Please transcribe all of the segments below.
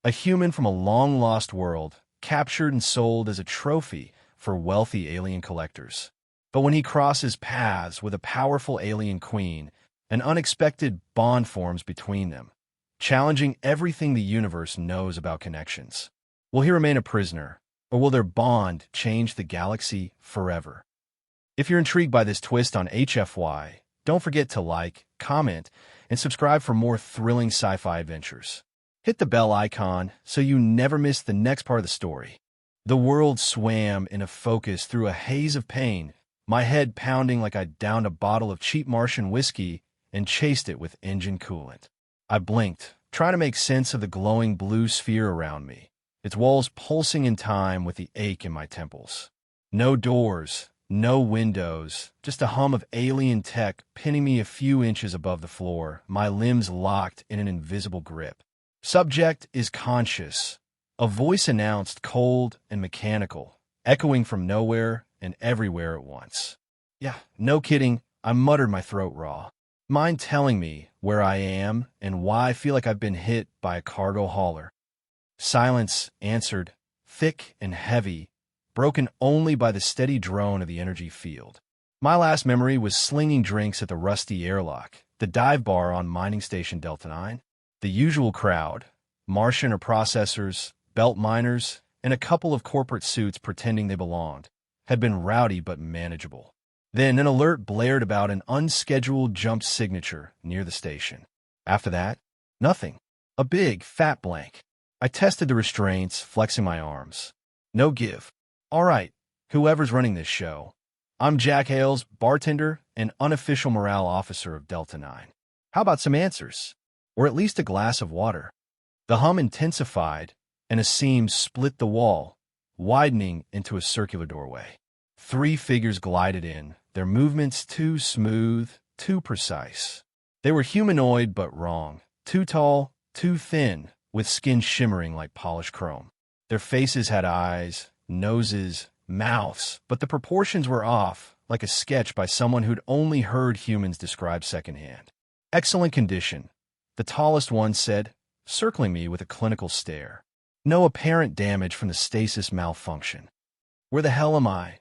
A human from a long-lost world, captured and sold as a trophy for wealthy alien collectors. But when he crosses paths with a powerful alien queen, an unexpected bond forms between them, challenging everything the universe knows about connections. Will he remain a prisoner, or will their bond change the galaxy forever? If you're intrigued by this twist on HFY, don't forget to like, comment, and subscribe for more thrilling sci-fi adventures. Hit the bell icon so you never miss the next part of the story. The world swam in a focus through a haze of pain, my head pounding like I downed a bottle of cheap Martian whiskey and chased it with engine coolant. I blinked, trying to make sense of the glowing blue sphere around me, its walls pulsing in time with the ache in my temples. No doors, no windows, just a hum of alien tech pinning me a few inches above the floor, my limbs locked in an invisible grip. Subject is conscious. A voice announced, cold and mechanical, echoing from nowhere and everywhere at once. Yeah, no kidding, I muttered, my throat raw. Mind telling me where I am and why I feel like I've been hit by a cargo hauler. Silence answered, thick and heavy, broken only by the steady drone of the energy field. My last memory was slinging drinks at the rusty airlock, the dive bar on mining station Delta 9. The usual crowd, Martian or processors, belt miners, and a couple of corporate suits pretending they belonged, had been rowdy but manageable. Then an alert blared about an unscheduled jump signature near the station. After that, nothing. A big, fat blank. I tested the restraints, flexing my arms. No give. All right, whoever's running this show. I'm Jack Hales, bartender and unofficial morale officer of Delta 9. How about some answers? Or at least a glass of water? The hum intensified, and a seam split the wall, widening into a circular doorway. 3 figures glided in, their movements too smooth, too precise. They were humanoid but wrong, too tall, too thin, with skin shimmering like polished chrome. Their faces had eyes, noses, mouths, but the proportions were off, like a sketch by someone who'd only heard humans described secondhand. Excellent condition, the tallest one said, circling me with a clinical stare. No apparent damage from the stasis malfunction. Where the hell am I?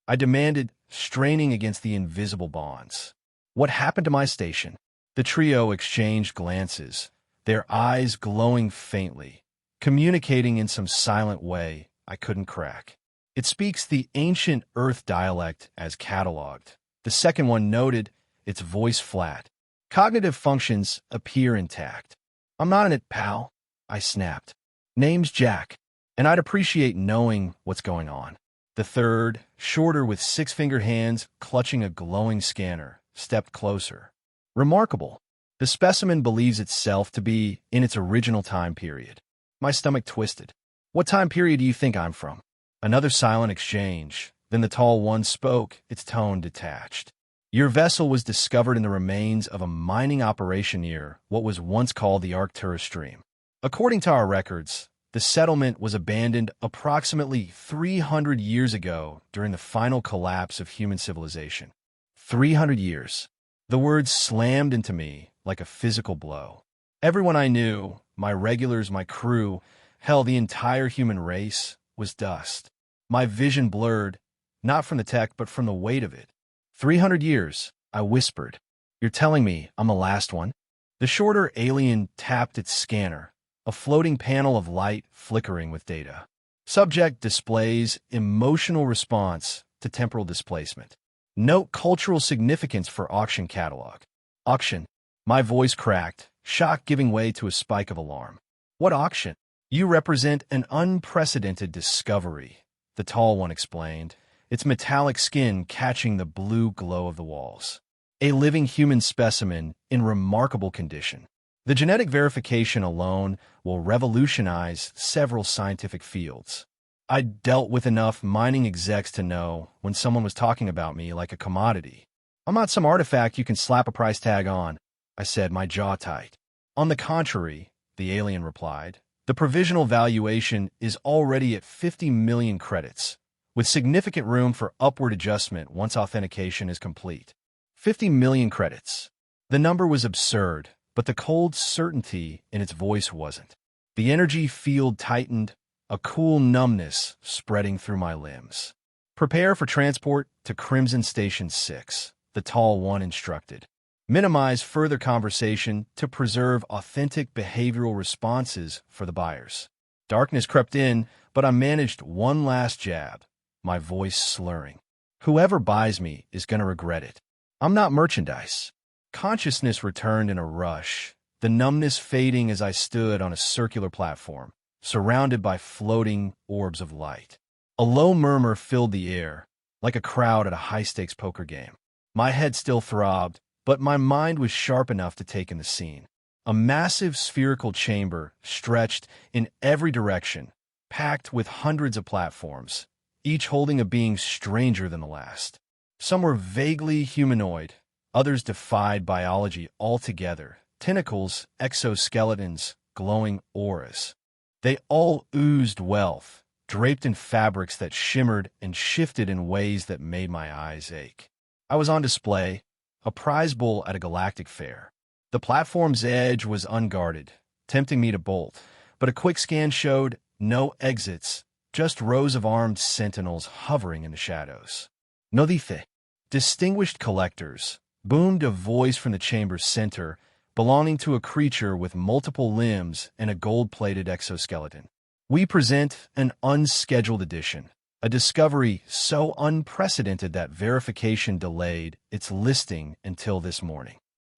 I demanded, straining against the invisible bonds. What happened to my station? The trio exchanged glances, their eyes glowing faintly, communicating in some silent way I couldn't crack. It speaks the ancient Earth dialect as cataloged. The second one noted, its voice flat. Cognitive functions appear intact. I'm not in it, pal, I snapped. Name's Jack, and I'd appreciate knowing what's going on. The third, shorter with 6-finger hands clutching a glowing scanner, stepped closer. Remarkable. The specimen believes itself to be in its original time period. My stomach twisted. What time period do you think I'm from? Another silent exchange. Then the tall one spoke, its tone detached. Your vessel was discovered in the remains of a mining operation near what was once called the Arcturus Stream. According to our records, the settlement was abandoned approximately 300 years ago during the final collapse of human civilization. 300 years. The words slammed into me like a physical blow. Everyone I knew, my regulars, my crew, hell, the entire human race, was dust. My vision blurred, not from the tech, but from the weight of it. 300 years, I whispered. You're telling me I'm the last one? The shorter alien tapped its scanner, a floating panel of light flickering with data. Subject displays emotional response to temporal displacement. Note cultural significance for auction catalog. Auction. My voice cracked, shock giving way to a spike of alarm. What auction? You represent an unprecedented discovery, the tall one explained, its metallic skin catching the blue glow of the walls. A living human specimen in remarkable condition. The genetic verification alone will revolutionize several scientific fields. I'd dealt with enough mining execs to know when someone was talking about me like a commodity. I'm not some artifact you can slap a price tag on, I said, my jaw tight. On the contrary, the alien replied, the provisional valuation is already at 50 million credits, with significant room for upward adjustment once authentication is complete. 50 million credits. The number was absurd, but the cold certainty in its voice wasn't. The energy field tightened, a cool numbness spreading through my limbs. Prepare for transport to Crimson Station 6, the tall one instructed. Minimize further conversation to preserve authentic behavioral responses for the buyers. Darkness crept in, but I managed one last jab, my voice slurring. Whoever buys me is going to regret it. I'm not merchandise. Consciousness returned in a rush, the numbness fading as I stood on a circular platform, surrounded by floating orbs of light. A low murmur filled the air, like a crowd at a high-stakes poker game. My head still throbbed, but my mind was sharp enough to take in the scene. A massive spherical chamber stretched in every direction, packed with hundreds of platforms, each holding a being stranger than the last. Some were vaguely humanoid, others defied biology altogether. Tentacles, exoskeletons, glowing auras. They all oozed wealth, draped in fabrics that shimmered and shifted in ways that made my eyes ache. I was on display, a prize bull at a galactic fair. The platform's edge was unguarded, tempting me to bolt, but a quick scan showed no exits, just rows of armed sentinels hovering in the shadows. No dice. Distinguished collectors, boomed a voice from the chamber's center, belonging to a creature with multiple limbs and a gold-plated exoskeleton. We present an unscheduled edition, a discovery so unprecedented that verification delayed its listing until this morning.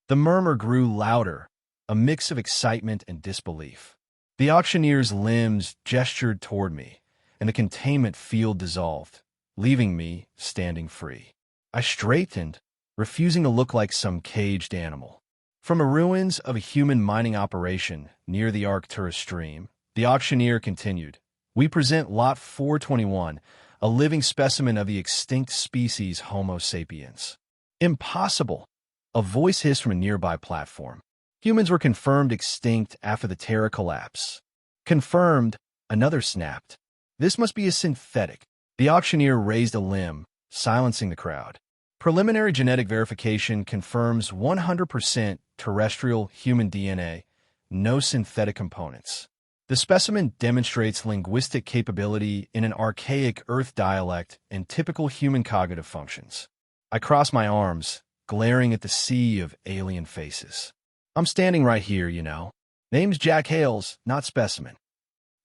The murmur grew louder, a mix of excitement and disbelief. The auctioneer's limbs gestured toward me, and the containment field dissolved, leaving me standing free. I straightened, refusing to look like some caged animal. From the ruins of a human mining operation near the Arcturus stream, the auctioneer continued, "We present Lot 421, a living specimen of the extinct species Homo sapiens." Impossible! A voice hissed from a nearby platform. Humans were confirmed extinct after the Terra collapse. Confirmed, another snapped. This must be a synthetic. The auctioneer raised a limb, silencing the crowd. Preliminary genetic verification confirms 100% terrestrial human DNA, no synthetic components. The specimen demonstrates linguistic capability in an archaic Earth dialect and typical human cognitive functions. I crossed my arms, glaring at the sea of alien faces. I'm standing right here, you know. Name's Jack Hales, not specimen.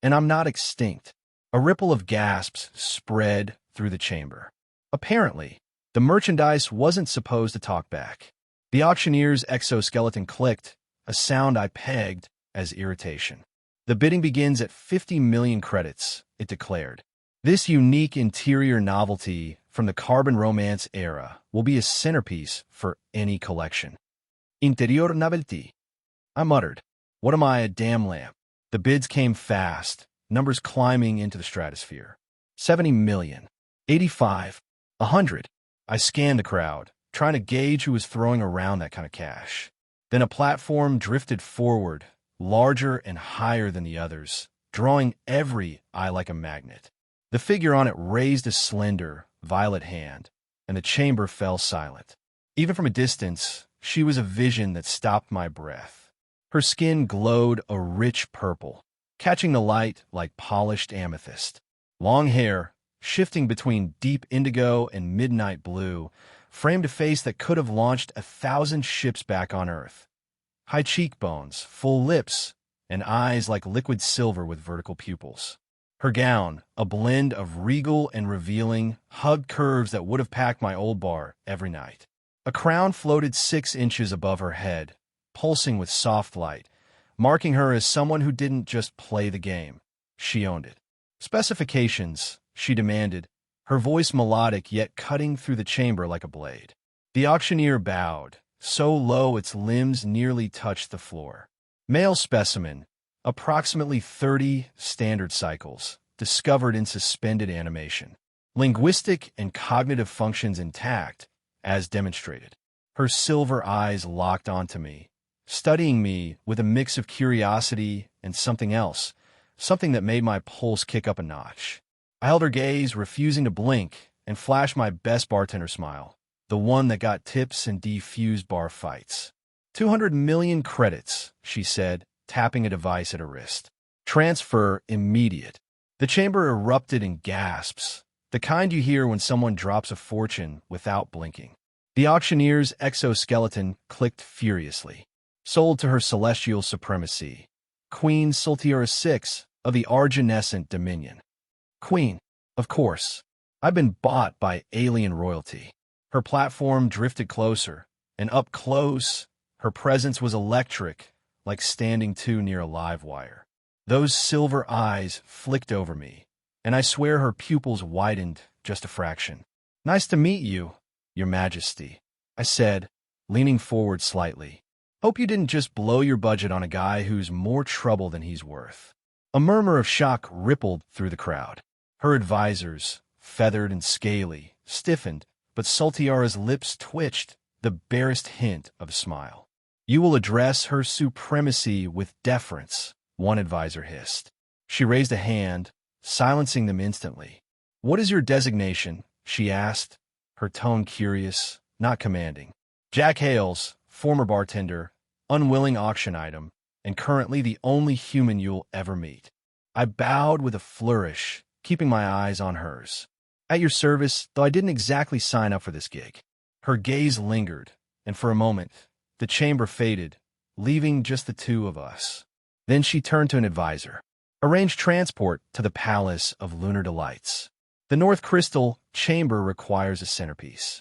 And I'm not extinct. A ripple of gasps spread through the chamber. Apparently, the merchandise wasn't supposed to talk back. The auctioneer's exoskeleton clicked, a sound I pegged as irritation. The bidding begins at 50 million credits, it declared. This unique interior novelty from the carbon romance era will be a centerpiece for any collection. Interior novelty. I muttered. What am I, a damn lamp? The bids came fast, numbers climbing into the stratosphere. 70 million. 85. 100. I scanned the crowd, trying to gauge who was throwing around that kind of cash. Then a platform drifted forward, larger and higher than the others, drawing every eye like a magnet. The figure on it raised a slender, violet hand, and the chamber fell silent. Even from a distance, she was a vision that stopped my breath. Her skin glowed a rich purple, catching the light like polished amethyst. Long hair, shifting between deep indigo and midnight blue, framed a face that could have launched 1,000 ships back on Earth. High cheekbones, full lips, and eyes like liquid silver with vertical pupils. Her gown, a blend of regal and revealing, hugged curves that would have packed my old bar every night. A crown floated 6 inches above her head, pulsing with soft light, marking her as someone who didn't just play the game. She owned it. Specifications, she demanded, her voice melodic yet cutting through the chamber like a blade. The auctioneer bowed, so low its limbs nearly touched the floor. Male specimen, approximately 30 standard cycles, discovered in suspended animation. Linguistic and cognitive functions intact, as demonstrated. Her silver eyes locked onto me, studying me with a mix of curiosity and something else, something that made my pulse kick up a notch. I held her gaze, refusing to blink, and flashed my best bartender smile, the one that got tips and defused bar fights. 200 million credits, she said, tapping a device at her wrist. Transfer immediate. The chamber erupted in gasps, the kind you hear when someone drops a fortune without blinking. The auctioneer's exoskeleton clicked furiously. Sold to her celestial supremacy, Queen Sultiera VI of the Argenescent Dominion. Queen, of course. I've been bought by alien royalty. Her platform drifted closer, and up close, her presence was electric, like standing too near a live wire. Those silver eyes flicked over me, and I swear her pupils widened just a fraction. "Nice to meet you, Your Majesty," I said, leaning forward slightly. "Hope you didn't just blow your budget on a guy who's more trouble than he's worth." A murmur of shock rippled through the crowd. Her advisors, feathered and scaly, stiffened, but Sultiara's lips twitched, the barest hint of a smile. "You will address her supremacy with deference," one advisor hissed. She raised a hand, silencing them instantly. "What is your designation?" she asked, her tone curious, not commanding. "Jack Hales, former bartender, unwilling auction item, and currently the only human you'll ever meet." I bowed with a flourish, keeping my eyes on hers. "At your service, though I didn't exactly sign up for this gig." Her gaze lingered, and for a moment, the chamber faded, leaving just the two of us. Then she turned to an advisor. "Arrange transport to the Palace of Lunar Delights. The North Crystal chamber requires a centerpiece."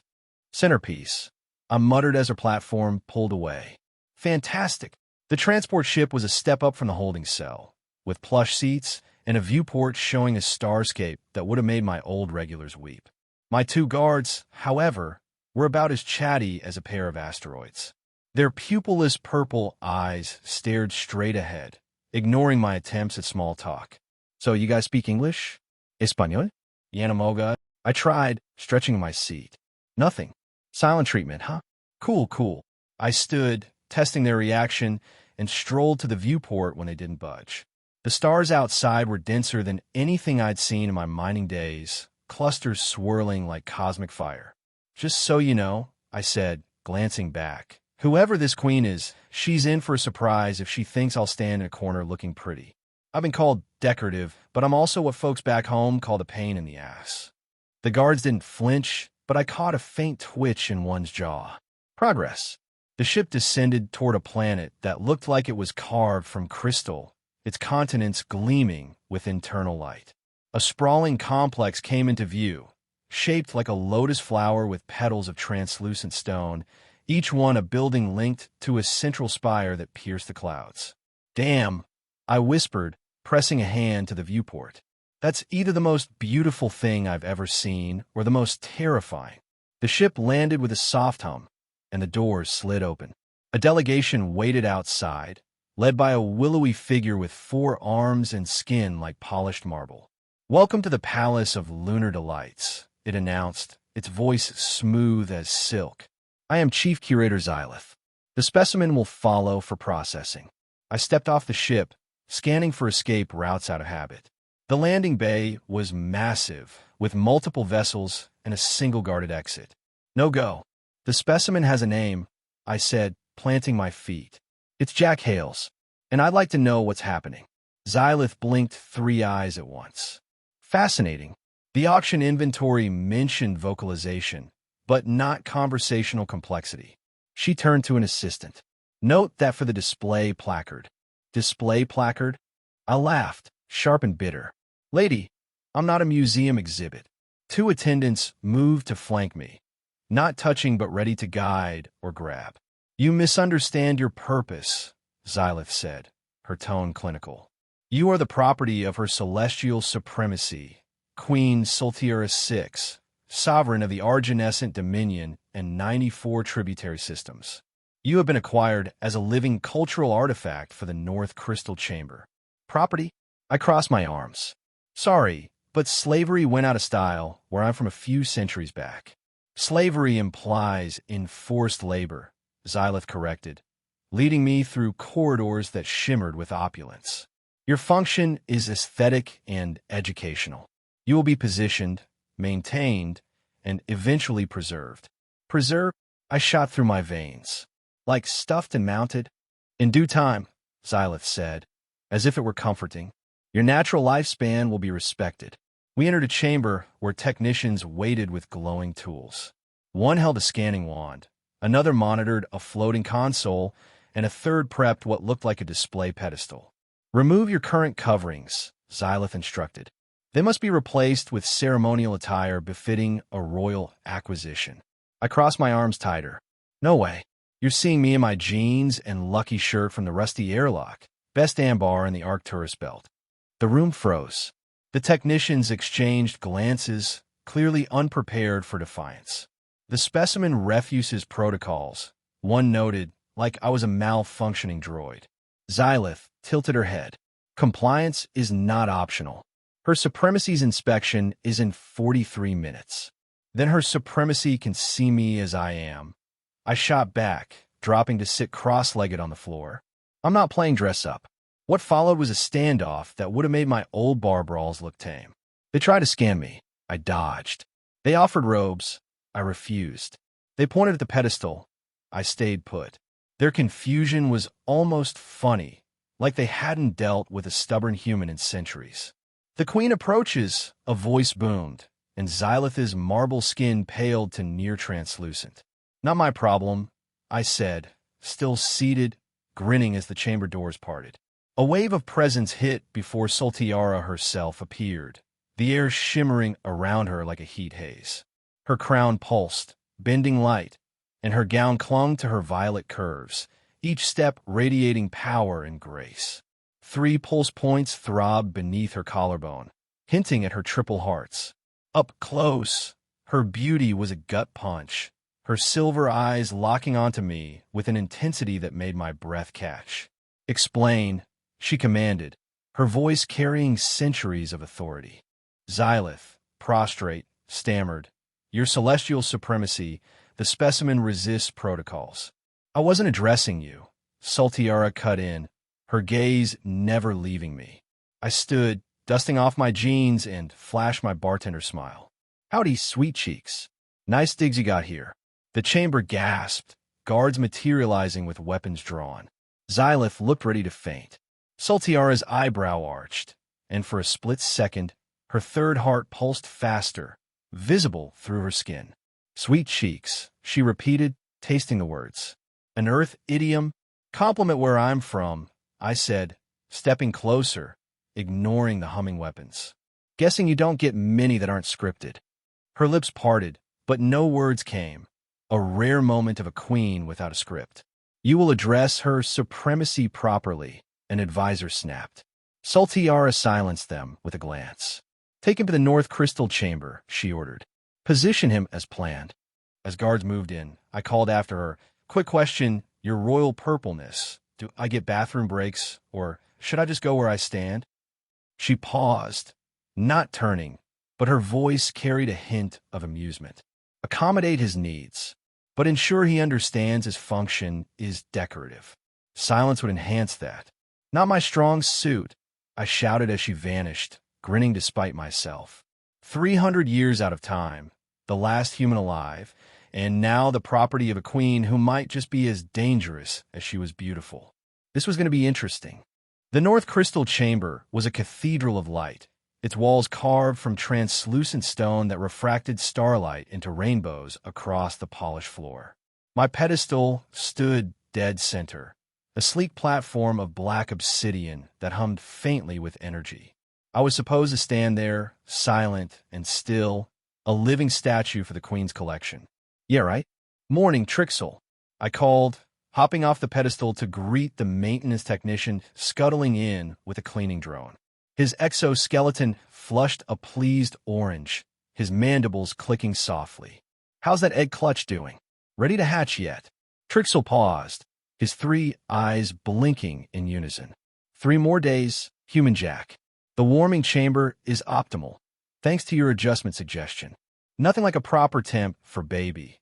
"Centerpiece," I muttered as her platform pulled away. "Fantastic." The transport ship was a step up from the holding cell, with plush seats and a viewport showing a starscape that would have made my old regulars weep. My two guards, however, were about as chatty as a pair of asteroids. Their pupilless purple eyes stared straight ahead, ignoring my attempts at small talk. "So you guys speak English? Español? Yanamoga?" I tried, stretching in my seat. "Nothing. Silent treatment, huh? Cool, cool." I stood, testing their reaction, and strolled to the viewport when they didn't budge. The stars outside were denser than anything I'd seen in my mining days, clusters swirling like cosmic fire. "Just so you know," I said, glancing back, "whoever this queen is, she's in for a surprise if she thinks I'll stand in a corner looking pretty. I've been called decorative, but I'm also what folks back home call the pain in the ass." The guards didn't flinch, but I caught a faint twitch in one's jaw. Progress. The ship descended toward a planet that looked like it was carved from crystal, its continents gleaming with internal light. A sprawling complex came into view, shaped like a lotus flower with petals of translucent stone, each one a building linked to a central spire that pierced the clouds. "Damn," I whispered, pressing a hand to the viewport. "That's either the most beautiful thing I've ever seen or the most terrifying." The ship landed with a soft hum, and the doors slid open. A delegation waited outside, led by a willowy figure with 4 arms and skin like polished marble. "Welcome to the Palace of Lunar Delights," it announced, its voice smooth as silk. "I am Chief Curator Xylith. The specimen will follow for processing." I stepped off the ship, scanning for escape routes out of habit. The landing bay was massive, with multiple vessels and a single guarded exit. "No go. The specimen has a name," I said, planting my feet. "It's Jack Hales, and I'd like to know what's happening." Xylith blinked 3 eyes at once. "Fascinating." The auction inventory mentioned vocalization, but not conversational complexity. She turned to an assistant. "Note that for the display placard." "Display placard?" I laughed, sharp and bitter. "Lady, I'm not a museum exhibit." 2 attendants moved to flank me, not touching but ready to guide or grab. "You misunderstand your purpose," Xylith said, her tone clinical. "You are the property of her celestial supremacy, Queen Sultiera VI, sovereign of the Argenescent Dominion and 94 tributary systems. You have been acquired as a living cultural artifact for the North Crystal Chamber." "Property?" I crossed my arms. "Sorry, but slavery went out of style where I'm from a few centuries back." "Slavery implies enforced labor," Xylith corrected, leading me through corridors that shimmered with opulence. "Your function is aesthetic and educational. You will be positioned, maintained, and eventually preserved." "Preserved?" I shot through my veins. "Like stuffed and mounted?" "In due time," Xylith said, as if it were comforting. Your natural lifespan will be respected. We entered a chamber where technicians waited with glowing tools. One held a scanning wand, another monitored a floating console, and a third prepped what looked like a display pedestal. Remove your current coverings, Xylith instructed. They must be replaced with ceremonial attire befitting a royal acquisition. I crossed my arms tighter. No way. You're seeing me in my jeans and lucky shirt from the rusty airlock, best ambar in the Arc tourist belt. The room froze. The technicians exchanged glances, clearly unprepared for defiance. The specimen refuses protocols, one noted, like I was a malfunctioning droid. Xylith tilted her head. Compliance is not optional. Her supremacy's inspection is in 43 minutes. Then her supremacy can see me as I am. I shot back, dropping to sit cross-legged on the floor. I'm not playing dress-up. What followed was a standoff that would have made my old bar brawls look tame. They tried to scan me. I dodged. They offered robes. I refused. They pointed at the pedestal. I stayed put. Their confusion was almost funny, like they hadn't dealt with a stubborn human in centuries. The queen approaches, a voice boomed, and Xylith's marble skin paled to near translucent. Not my problem, I said, still seated, grinning as the chamber doors parted. A wave of presence hit before Soltiara herself appeared, the air shimmering around her like a heat haze. Her crown pulsed, bending light, and her gown clung to her violet curves, each step radiating power and grace. 3 pulse points throbbed beneath her collarbone, hinting at her triple hearts. Up close, her beauty was a gut punch, her silver eyes locking onto me with an intensity that made my breath catch. Explain, she commanded, her voice carrying centuries of authority. Xylith, prostrate, stammered, Your celestial supremacy, the specimen resists protocols. I wasn't addressing you. Soltiara cut in, her gaze never leaving me. I stood, dusting off my jeans, and flashed my bartender smile. Howdy, sweet cheeks. Nice digs you got here. The chamber gasped, guards materializing with weapons drawn. Xylith looked ready to faint. Soltiara's eyebrow arched, and for a split second, her third heart pulsed faster, visible through her skin. Sweet cheeks, she repeated, tasting the words. An Earth idiom? Compliment where I'm from, I said, stepping closer, ignoring the humming weapons. Guessing you don't get many that aren't scripted. Her lips parted, but no words came. A rare moment of a queen without a script. You will address her supremacy properly, an advisor snapped. Soltiara silenced them with a glance. Take him to the North Crystal Chamber, she ordered. Position him as planned. As guards moved in, I called after her. Quick question, your royal purpleness. Do I get bathroom breaks, or should I just go where I stand? She paused, not turning, but her voice carried a hint of amusement. Accommodate his needs, but ensure he understands his function is decorative. Silence would enhance that. Not my strong suit, I shouted as she vanished, grinning despite myself. 300 years out of time, the last human alive, and now the property of a queen who might just be as dangerous as she was beautiful. This was going to be interesting. The North Crystal Chamber was a cathedral of light, its walls carved from translucent stone that refracted starlight into rainbows across the polished floor. My pedestal stood dead center, a sleek platform of black obsidian that hummed faintly with energy. I was supposed to stand there, silent and still, a living statue for the Queen's collection. Yeah, right? Morning, Trixel, I called, hopping off the pedestal to greet the maintenance technician scuttling in with a cleaning drone. His exoskeleton flushed a pleased orange, his mandibles clicking softly. How's that egg clutch doing? Ready to hatch yet? Trixel paused, his 3 eyes blinking in unison. 3 more days, Human Jack. The warming chamber is optimal, thanks to your adjustment suggestion. Nothing like a proper temp for baby.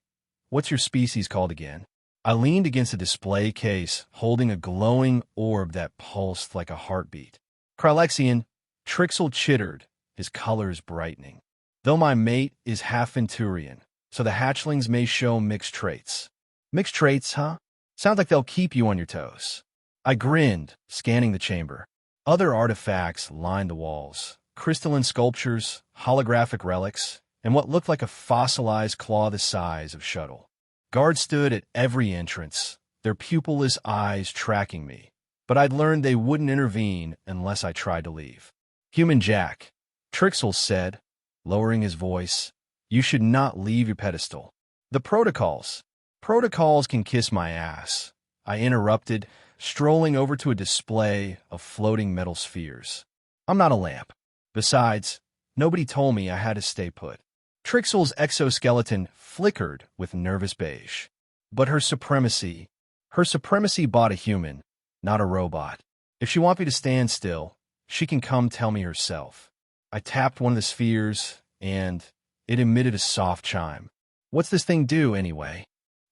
What's your species called again? I leaned against a display case, holding a glowing orb that pulsed like a heartbeat. Krylexian, Trixel chittered, his colors brightening. Though my mate is half Venturian, so the hatchlings may show mixed traits. Mixed traits, huh? Sounds like they'll keep you on your toes. I grinned, scanning the chamber. Other artifacts lined the walls, crystalline sculptures, holographic relics, and what looked like a fossilized claw the size of shuttle. Guards stood at every entrance, their pupilless eyes tracking me, but I'd learned they wouldn't intervene unless I tried to leave. "Human Jack," Trixel said, lowering his voice, "you should not leave your pedestal." "The protocols. Protocols can kiss my ass," I interrupted, strolling over to a display of floating metal spheres. "I'm not a lamp. Besides, nobody told me I had to stay put." Trixel's exoskeleton flickered with nervous beige. "But her supremacy bought a human, not a robot. If she wants me to stand still, she can come tell me herself." I tapped one of the spheres, and it emitted a soft chime. "What's this thing do, anyway?"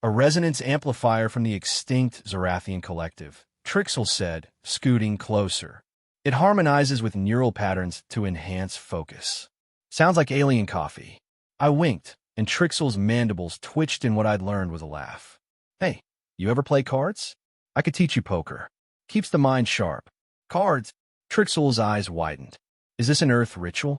"A resonance amplifier from the extinct Zorathian collective," Trixel said, scooting closer. "It harmonizes with neural patterns to enhance focus. Sounds like alien coffee." I winked, and Trixel's mandibles twitched in what I'd learned was a laugh. "Hey, you ever play cards? I could teach you poker. Keeps the mind sharp." "Cards?" Trixel's eyes widened. "Is this an Earth ritual?"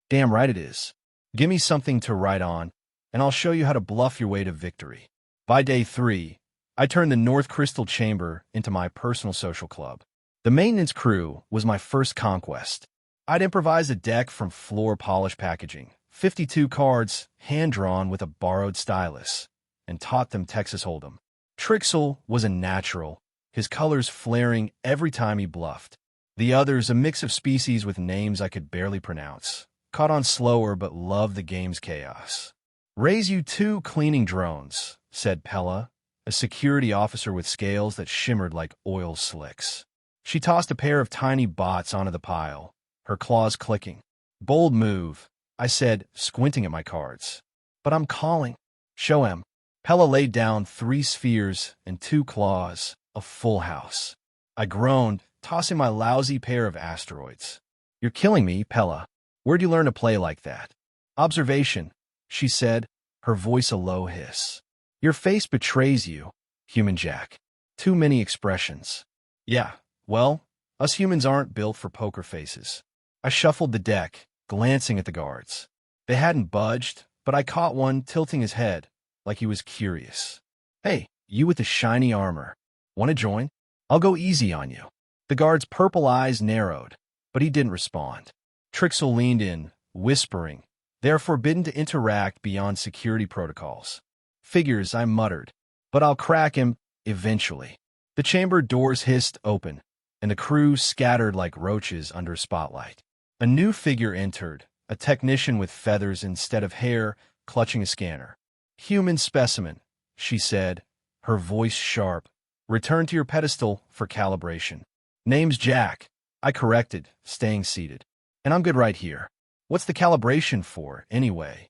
"Damn right it is. Give me something to write on, and I'll show you how to bluff your way to victory." By day 3, I turned the North Crystal Chamber into my personal social club. The maintenance crew was my first conquest. I'd improvised a deck from floor polish packaging, 52 cards hand-drawn with a borrowed stylus, and taught them Texas Hold'em. Trixel was a natural, his colors flaring every time he bluffed. The others, a mix of species with names I could barely pronounce, caught on slower but loved the game's chaos. "Raise you 2 cleaning drones," said Pella, a security officer with scales that shimmered like oil slicks. She tossed a pair of tiny bots onto the pile, her claws clicking. "Bold move," I said, squinting at my cards. "But I'm calling." "Show him." Pella laid down 3 spheres and 2 claws, a full house. I groaned, tossing my lousy pair of asteroids. "You're killing me, Pella. Where'd you learn to play like that?" "Observation," she said, her voice a low hiss. "Your face betrays you, Human Jack. Too many expressions." "Yeah, well, us humans aren't built for poker faces." I shuffled the deck, glancing at the guards. They hadn't budged, but I caught one tilting his head, like he was curious. "Hey, you with the shiny armor. Want to join? I'll go easy on you." The guard's purple eyes narrowed, but he didn't respond. Trixel leaned in, whispering, "They are forbidden to interact beyond security protocols." "Figures," I muttered, "but I'll crack him eventually." The chamber doors hissed open, and the crew scattered like roaches under a spotlight. A new figure entered, a technician with feathers instead of hair, clutching a scanner. "Human specimen," she said, her voice sharp. "Return to your pedestal for calibration." "Name's Jack," I corrected, staying seated. "And I'm good right here. What's the calibration for, anyway?"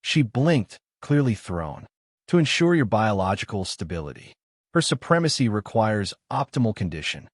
She blinked, clearly thrown. "To ensure your biological stability. Her supremacy requires optimal condition."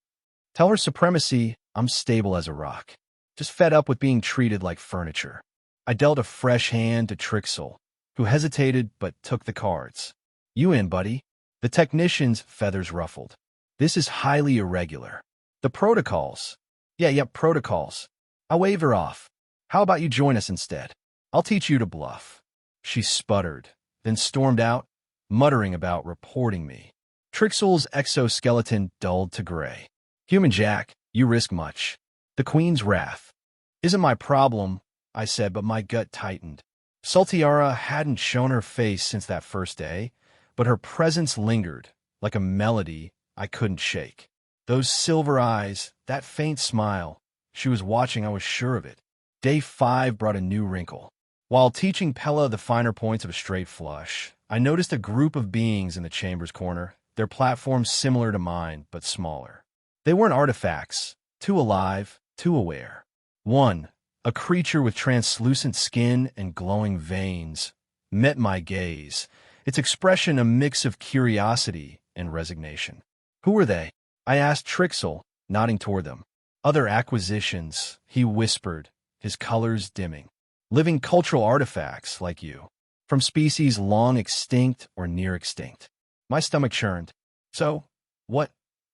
"Tell her supremacy I'm stable as a rock. Just fed up with being treated like furniture." I dealt a fresh hand to Trixel, who hesitated but took the cards. "You in, buddy?" The technician's feathers ruffled. "This is highly irregular." "The protocols." Yeah, protocols." I waved her off. "How about you join us instead? I'll teach you to bluff." She sputtered, then stormed out, muttering about reporting me. Trixel's exoskeleton dulled to gray. "Human Jack, you risk much." The Queen's wrath. "Isn't my problem," I said, but my gut tightened. Sultiara hadn't shown her face since that first day, but her presence lingered, like a melody I couldn't shake. Those silver eyes, that faint smile, she was watching, I was sure of it. Day 5 brought a new wrinkle. While teaching Pella the finer points of a straight flush, I noticed a group of beings in the chamber's corner, their platforms similar to mine, but smaller. They weren't artifacts, too alive, too aware. One, a creature with translucent skin and glowing veins, met my gaze, its expression a mix of curiosity and resignation. "Who were they?" I asked Trixel, nodding toward them. "Other acquisitions," he whispered, his colors dimming. "Living cultural artifacts like you, from species long extinct or near extinct." My stomach churned. "So, what?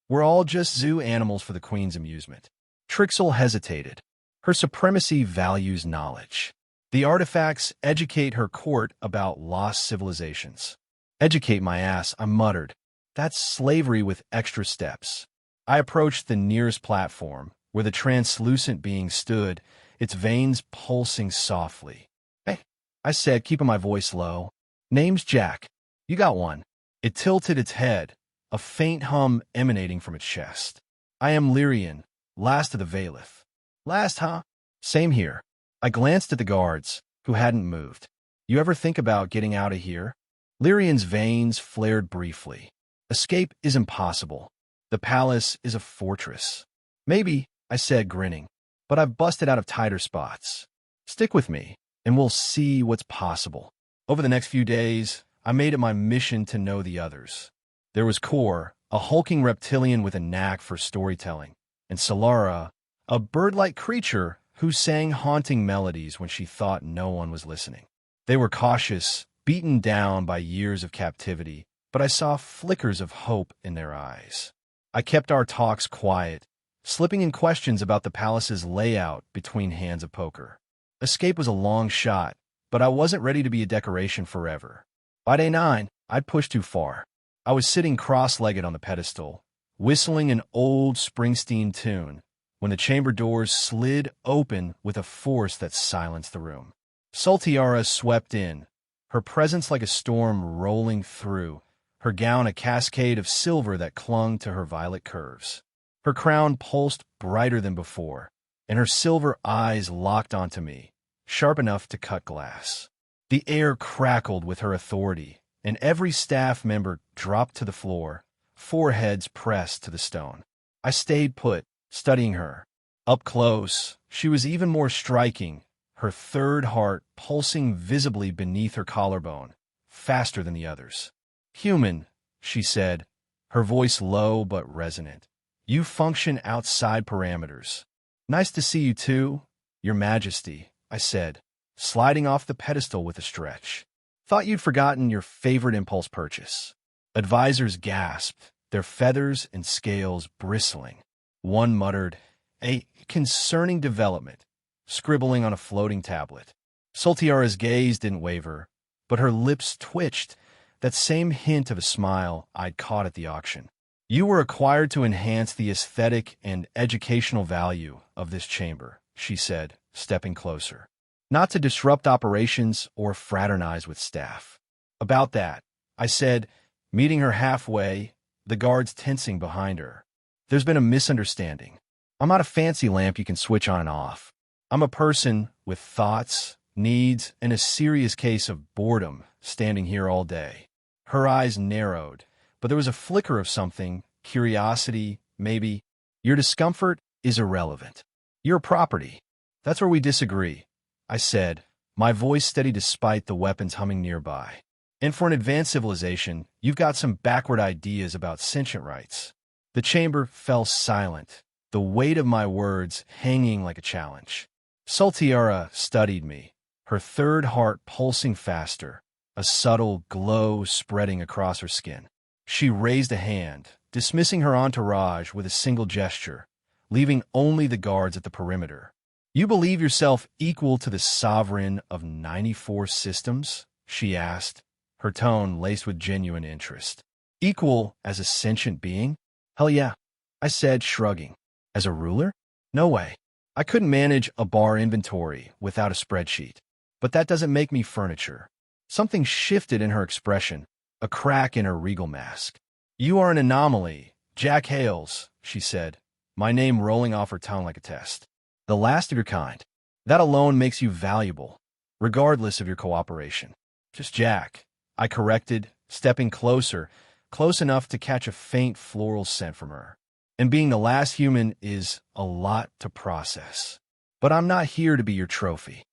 We're all just zoo animals for the Queen's amusement." Trixel hesitated. Her supremacy values knowledge. The artifacts educate her court about lost civilizations. Educate my ass, I muttered. That's slavery with extra steps. I approached the nearest platform, where the translucent being stood, its veins pulsing softly. Hey, I said, keeping my voice low. Name's Jack. You got one. It tilted its head, a faint hum emanating from its chest. I am Lyrian, last of the Valith. Last, huh? Same here. I glanced at the guards, who hadn't moved. You ever think about getting out of here? Lyrian's veins flared briefly. Escape is impossible. The palace is a fortress. Maybe, I said, grinning, but I've busted out of tighter spots. Stick with me, and we'll see what's possible. Over the next few days, I made it my mission to know the others. There was Kor, a hulking reptilian with a knack for storytelling, and Solara, a bird-like creature who sang haunting melodies when she thought no one was listening. They were cautious, beaten down by years of captivity, but I saw flickers of hope in their eyes. I kept our talks quiet, slipping in questions about the palace's layout between hands of poker. Escape was a long shot, but I wasn't ready to be a decoration forever. By day 9, I'd pushed too far. I was sitting cross-legged on the pedestal, whistling an old Springsteen tune, when the chamber doors slid open with a force that silenced the room. Sultiara swept in, her presence like a storm rolling through, her gown a cascade of silver that clung to her violet curves. Her crown pulsed brighter than before, and her silver eyes locked onto me, sharp enough to cut glass. The air crackled with her authority, and every staff member dropped to the floor, foreheads pressed to the stone. I stayed put, studying her. Up close, she was even more striking, her third heart pulsing visibly beneath her collarbone, faster than the others. Human, she said, her voice low but resonant. You function outside parameters. Nice to see you too, Your Majesty, I said, sliding off the pedestal with a stretch. Thought you'd forgotten your favorite impulse purchase. Advisors gasped, their feathers and scales bristling. One muttered, a concerning development, scribbling on a floating tablet. Sultiara's gaze didn't waver, but her lips twitched, that same hint of a smile I'd caught at the auction. You were acquired to enhance the aesthetic and educational value of this chamber, she said, stepping closer. Not to disrupt operations or fraternize with staff. About that, I said, meeting her halfway, the guards tensing behind her. There's been a misunderstanding. I'm not a fancy lamp you can switch on and off. I'm a person with thoughts, needs, and a serious case of boredom standing here all day. Her eyes narrowed, but there was a flicker of something, curiosity, maybe. Your discomfort is irrelevant. You're a property. That's where we disagree, I said, my voice steady despite the weapons humming nearby. And for an advanced civilization, you've got some backward ideas about sentient rights. The chamber fell silent, the weight of my words hanging like a challenge. Sultiara studied me, her third heart pulsing faster, a subtle glow spreading across her skin. She raised a hand, dismissing her entourage with a single gesture, leaving only the guards at the perimeter. You believe yourself equal to the sovereign of 94 systems? She asked, her tone laced with genuine interest. Equal as a sentient being? Hell yeah, I said, shrugging. As a ruler? No way. I couldn't manage a bar inventory without a spreadsheet. But that doesn't make me furniture. Something shifted in her expression, a crack in her regal mask. You are an anomaly, Jack Hales, she said, my name rolling off her tongue like a test. The last of your kind. That alone makes you valuable, regardless of your cooperation. Just Jack, I corrected, stepping closer, close enough to catch a faint floral scent from her. And being the last human is a lot to process. But I'm not here to be your trophy.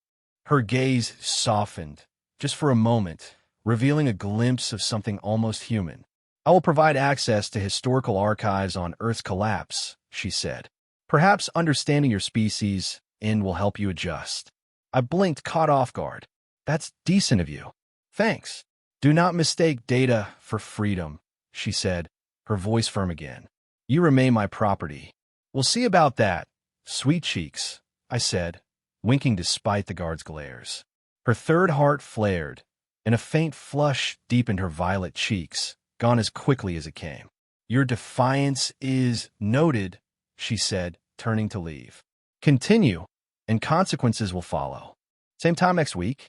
Her gaze softened, just for a moment, revealing a glimpse of something almost human. I will provide access to historical archives on Earth's collapse, she said. Perhaps understanding your species' end will help you adjust. I blinked, caught off guard. That's decent of you. Thanks. Do not mistake data for freedom, she said, her voice firm again. You remain my property. We'll see about that, Sweet cheeks, I said, winking despite the guard's glares. Her third heart flared, and a faint flush deepened her violet cheeks, gone as quickly as it came. Your defiance is noted, she said, turning to leave. Continue, and consequences will follow. Same time next week?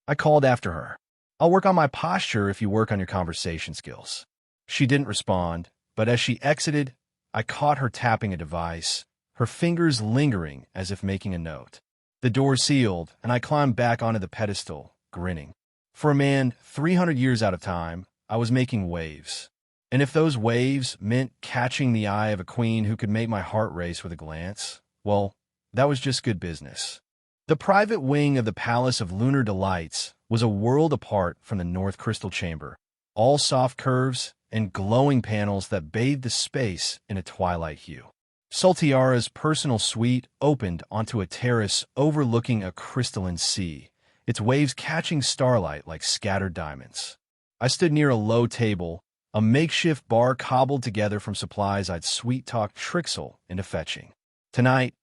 I called after her. I'll work on my posture if you work on your conversation skills. She didn't respond, but as she exited, I caught her tapping a device, her fingers lingering as if making a note. The door sealed, and I climbed back onto the pedestal, grinning. For a man 300 years out of time, I was making waves. And if those waves meant catching the eye of a queen who could make my heart race with a glance, well, that was just good business. The private wing of the Palace of Lunar Delights was a world apart from the North Crystal Chamber, all soft curves and glowing panels that bathed the space in a twilight hue. Sultiara's personal suite opened onto a terrace overlooking a crystalline sea, its waves catching starlight like scattered diamonds. I stood near a low table, a makeshift bar cobbled together from supplies I'd sweet-talked Trixel into fetching. Tonight,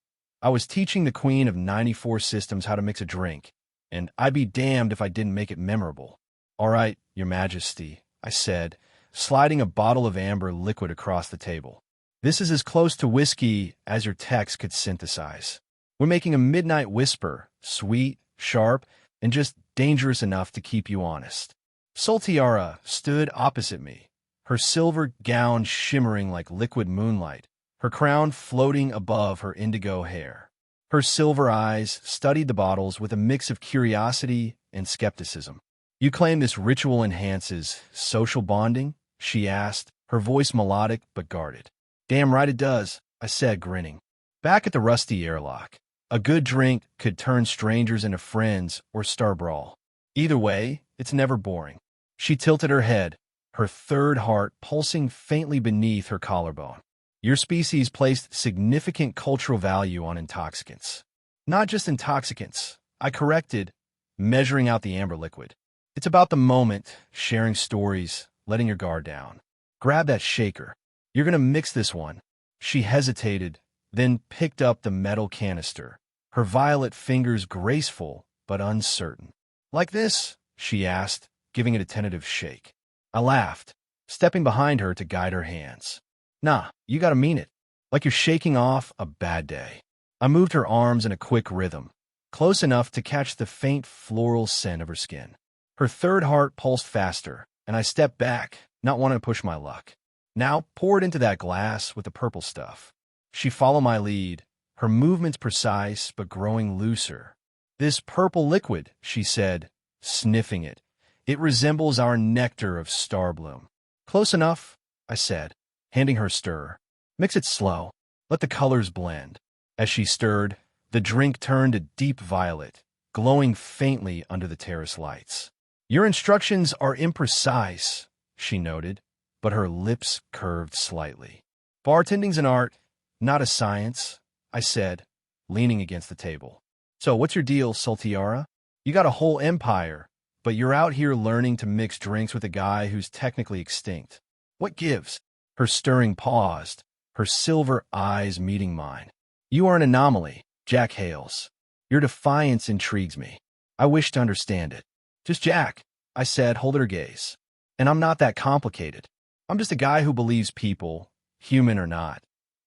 I was teaching the Queen of 94 Systems how to mix a drink, and I'd be damned if I didn't make it memorable. All right, Your Majesty, I said, sliding a bottle of amber liquid across the table. This is as close to whiskey as your text could synthesize. We're making a midnight whisper, sweet, sharp, and just dangerous enough to keep you honest. Sultiara stood opposite me, her silver gown shimmering like liquid moonlight, her crown floating above her indigo hair. Her silver eyes studied the bottles with a mix of curiosity and skepticism. You claim this ritual enhances social bonding? She asked, her voice melodic but guarded. Damn right it does, I said, grinning. Back at the rusty airlock, a good drink could turn strangers into friends or start brawl. Either way, it's never boring. She tilted her head, her third heart pulsing faintly beneath her collarbone. Your species placed significant cultural value on intoxicants. Not just intoxicants, I corrected, measuring out the amber liquid. It's about the moment, sharing stories, letting your guard down. Grab that shaker. You're going to mix this one. She hesitated, then picked up the metal canister, her violet fingers graceful but uncertain. Like this? She asked, giving it a tentative shake. I laughed, stepping behind her to guide her hands. Nah, you gotta mean it. Like you're shaking off a bad day. I moved her arms in a quick rhythm, close enough to catch the faint floral scent of her skin. Her third heart pulsed faster, and I stepped back, not wanting to push my luck. Now pour it into that glass with the purple stuff. She followed my lead, her movements precise but growing looser. This purple liquid, she said, sniffing it. It resembles our nectar of starbloom. Close enough, I said, handing her a stir. Mix it slow. Let the colors blend. As she stirred, the drink turned a deep violet, glowing faintly under the terrace lights. Your instructions are imprecise, she noted, but her lips curved slightly. Bartending's an art, not a science, I said, leaning against the table. So what's your deal, Sultiara? You got a whole empire, but you're out here learning to mix drinks with a guy who's technically extinct. What gives? Her stirring paused, her silver eyes meeting mine. You are an anomaly, Jack Hales. Your defiance intrigues me. I wish to understand it. Just Jack, I said, holding her gaze. And I'm not that complicated. I'm just a guy who believes people, human or not,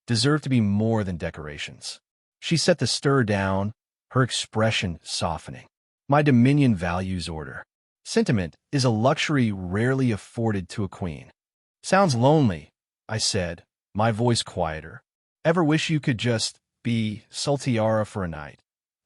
deserve to be more than decorations. She set the stir down, her expression softening. My Dominion values order. Sentiment is a luxury rarely afforded to a queen. Sounds lonely, I said, my voice quieter. Ever wish you could just be Sultiara for a night?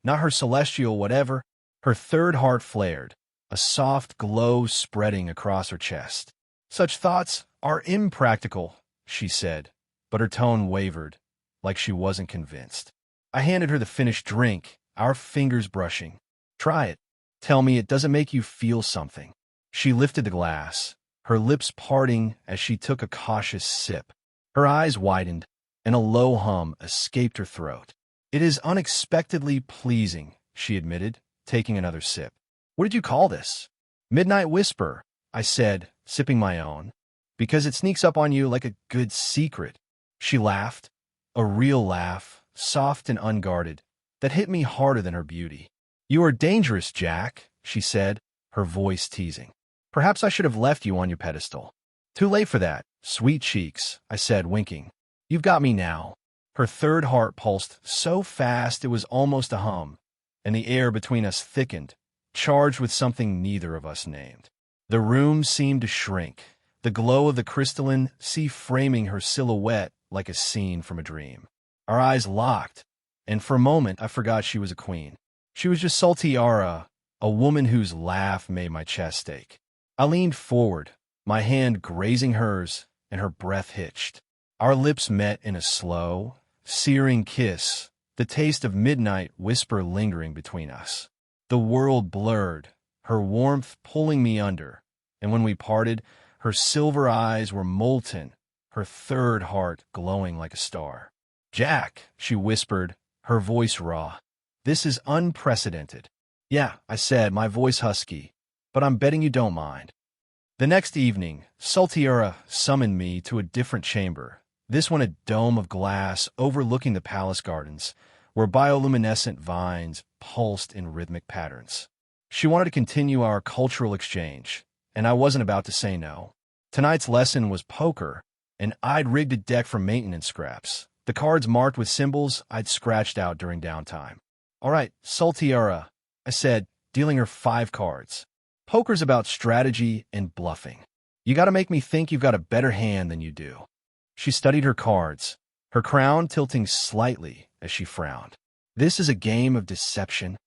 Not her celestial whatever. Her third heart flared, a soft glow spreading across her chest. Such thoughts are impractical, she said, but her tone wavered, like she wasn't convinced. I handed her the finished drink, our fingers brushing. Try it. Tell me it doesn't make you feel something. She lifted the glass, her lips parting as she took a cautious sip. Her eyes widened, and a low hum escaped her throat. It is unexpectedly pleasing, she admitted, taking another sip. What did you call this? Midnight Whisper, I said, sipping my own. Because it sneaks up on you like a good secret. She laughed, a real laugh, soft and unguarded, that hit me harder than her beauty. "You are dangerous, Jack," she said, her voice teasing. "Perhaps I should have left you on your pedestal." "Too late for that, sweet cheeks," I said, winking. "You've got me now." Her third heart pulsed so fast it was almost a hum, and the air between us thickened, charged with something neither of us named. The room seemed to shrink, the glow of the crystalline sea framing her silhouette like a scene from a dream. Our eyes locked, and for a moment I forgot she was a queen. She was just Saltiara, a woman whose laugh made my chest ache. I leaned forward, my hand grazing hers, and her breath hitched. Our lips met in a slow, searing kiss, the taste of midnight whisper lingering between us. The world blurred, her warmth pulling me under, and when we parted, her silver eyes were molten, her third heart glowing like a star. "Jack," she whispered, her voice raw. "This is unprecedented." "Yeah," I said, my voice husky, "but I'm betting you don't mind." The next evening, Saltiara summoned me to a different chamber, this one a dome of glass overlooking the palace gardens, where bioluminescent vines pulsed in rhythmic patterns. She wanted to continue our cultural exchange, and I wasn't about to say no. Tonight's lesson was poker, and I'd rigged a deck from maintenance scraps, the cards marked with symbols I'd scratched out during downtime. "All right, Saltiara," I said, dealing her 5 cards. "Poker's about strategy and bluffing. You gotta make me think you've got a better hand than you do." She studied her cards, her crown tilting slightly as she frowned. "This is a game of deception?"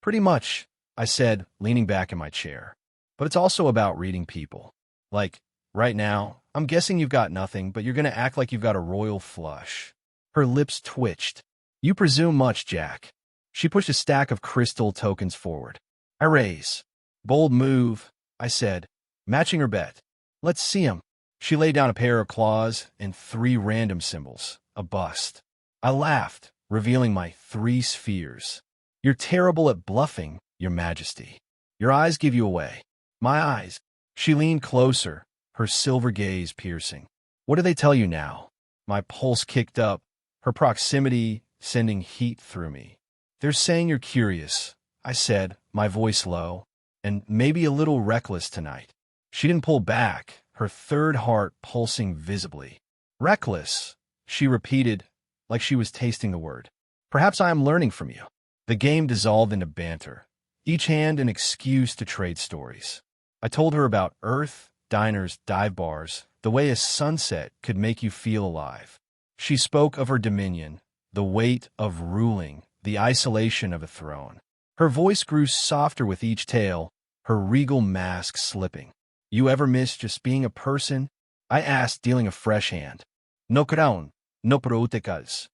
"Pretty much," I said, leaning back in my chair. "But it's also about reading people. Like, right now, I'm guessing you've got nothing, but you're gonna act like you've got a royal flush." Her lips twitched. "You presume much, Jack." She pushed a stack of crystal tokens forward. I raise. "Bold move," I said, matching her bet. "Let's see 'em." She laid down a pair of claws and 3 random symbols, a bust. I laughed, revealing my 3 spheres. "You're terrible at bluffing, Your Majesty. Your eyes give you away." "My eyes?" She leaned closer, her silver gaze piercing. "What do they tell you now?" My pulse kicked up, her proximity sending heat through me. "They're saying you're curious," I said, my voice low, "and maybe a little reckless tonight." She didn't pull back, her third heart pulsing visibly. "Reckless," she repeated, like she was tasting the word. "Perhaps I am learning from you." The game dissolved into banter, each hand an excuse to trade stories. I told her about Earth, diners, dive bars, the way a sunset could make you feel alive. She spoke of her dominion, the weight of ruling, the isolation of a throne. Her voice grew softer with each tale, her regal mask slipping. "You ever miss just being a person?" I asked, dealing a fresh hand. "No crown, no protecas."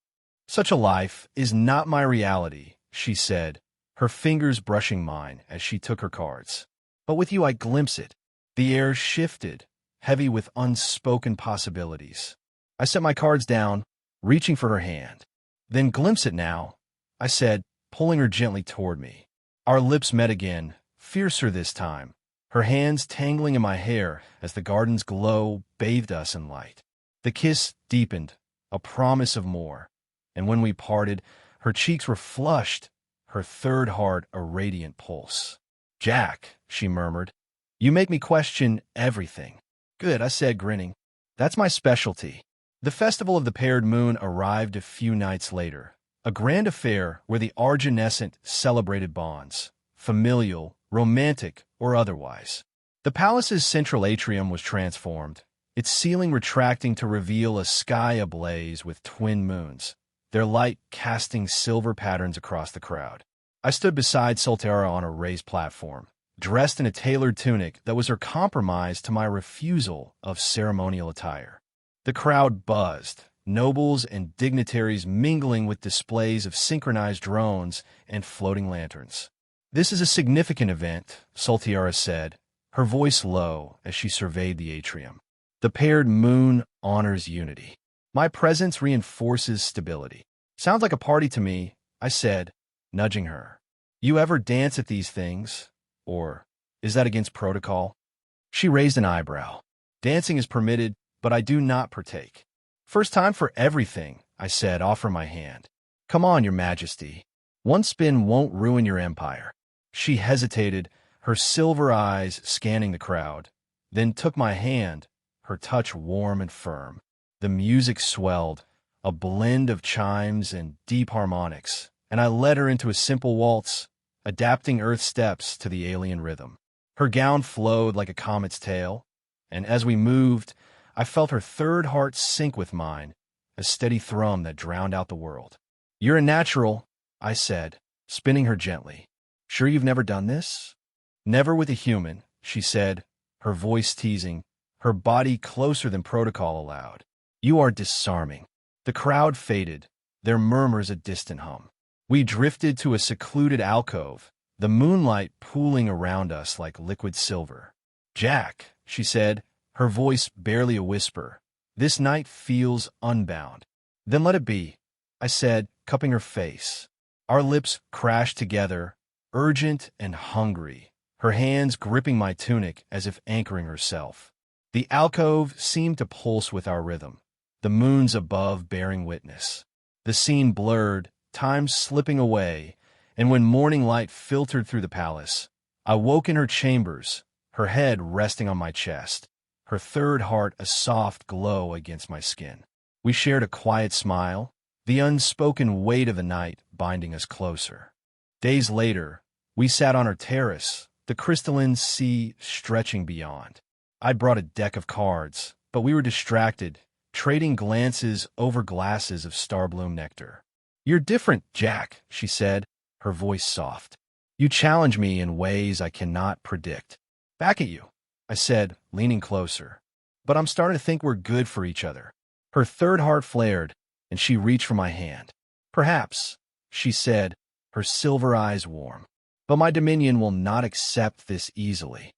"Such a life is not my reality," she said, her fingers brushing mine as she took her cards. "But with you I glimpse it." The air shifted, heavy with unspoken possibilities. I set my cards down, reaching for her hand. "Then glimpse it now," I said, pulling her gently toward me. Our lips met again, fiercer this time, her hands tangling in my hair as the garden's glow bathed us in light. The kiss deepened, a promise of more, and when we parted, her cheeks were flushed, her third heart a radiant pulse. "Jack," she murmured, "you make me question everything." "Good," I said, grinning. "That's my specialty." The festival of the paired moon arrived a few nights later, a grand affair where the Arginescent celebrated bonds, familial, romantic, or otherwise. The palace's central atrium was transformed, its ceiling retracting to reveal a sky ablaze with twin moons, their light casting silver patterns across the crowd. I stood beside Soltera on a raised platform, dressed in a tailored tunic that was her compromise to my refusal of ceremonial attire. The crowd buzzed, nobles and dignitaries mingling with displays of synchronized drones and floating lanterns. "This is a significant event," Soltiara said, her voice low as she surveyed the atrium. "The paired moon honors unity. My presence reinforces stability." "Sounds like a party to me," I said, nudging her. "You ever dance at these things? Or is that against protocol?" She raised an eyebrow. "Dancing is permitted, but I do not partake." "First time for everything," I said, offering my hand. Come on, your majesty. One spin won't ruin your empire. She hesitated, her silver eyes scanning the crowd, then took my hand, her touch warm and firm. The music swelled, a blend of chimes and deep harmonics, and I led her into a simple waltz, adapting Earth steps to the alien rhythm. Her gown flowed like a comet's tail, and as we moved, I felt her third heart sync with mine, a steady thrum that drowned out the world. "You're a natural," I said, spinning her gently. "Sure you've never done this?" "Never with a human," she said, her voice teasing, her body closer than protocol allowed. "You are disarming." The crowd faded, their murmurs a distant hum. We drifted to a secluded alcove, the moonlight pooling around us like liquid silver. "Jack," she said, her voice barely a whisper, "this night feels unbound." "Then let it be," I said, cupping her face. Our lips crashed together, urgent and hungry, her hands gripping my tunic as if anchoring herself. The alcove seemed to pulse with our rhythm, the moons above bearing witness. The scene blurred, time slipping away, and when morning light filtered through the palace, I woke in her chambers, her head resting on my chest, her third heart a soft glow against my skin. We shared a quiet smile, the unspoken weight of the night binding us closer. Days later, we sat on her terrace, the crystalline sea stretching beyond. I'd brought a deck of cards, but we were distracted, trading glances over glasses of starbloom nectar. "You're different, Jack," she said, her voice soft. "You challenge me in ways I cannot predict." "Back at you," I said, leaning closer. "But I'm starting to think we're good for each other." Her third heart flared, and she reached for my hand. "Perhaps," she said, her silver eyes warm. "But my dominion will not accept this easily."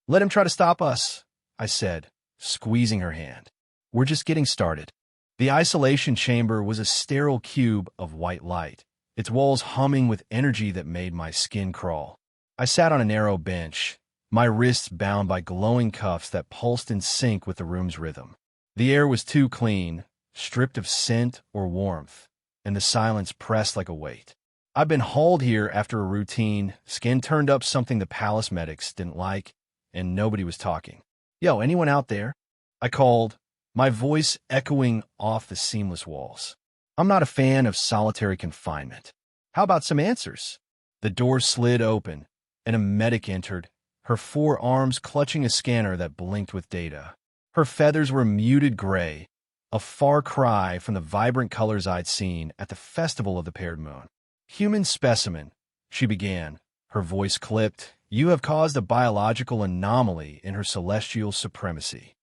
"Let him try to stop us," I said, squeezing her hand. "We're just getting started." The isolation chamber was a sterile cube of white light, its walls humming with energy that made my skin crawl. I sat on a narrow bench, my wrists bound by glowing cuffs that pulsed in sync with the room's rhythm. The air was too clean, stripped of scent or warmth, and the silence pressed like a weight. I'd been hauled here after a routine, skin turned up something the palace medics didn't like, and nobody was talking. "Yo, anyone out there?" I called, my voice echoing off the seamless walls. "I'm not a fan of solitary confinement. How about some answers?" The door slid open, and a medic entered, her forearms clutching a scanner that blinked with data. Her feathers were muted gray, a far cry from the vibrant colors I'd seen at the Festival of the Paired Moon. "Human specimen," she began, her voice clipped. "You have caused a biological anomaly in her celestial supremacy."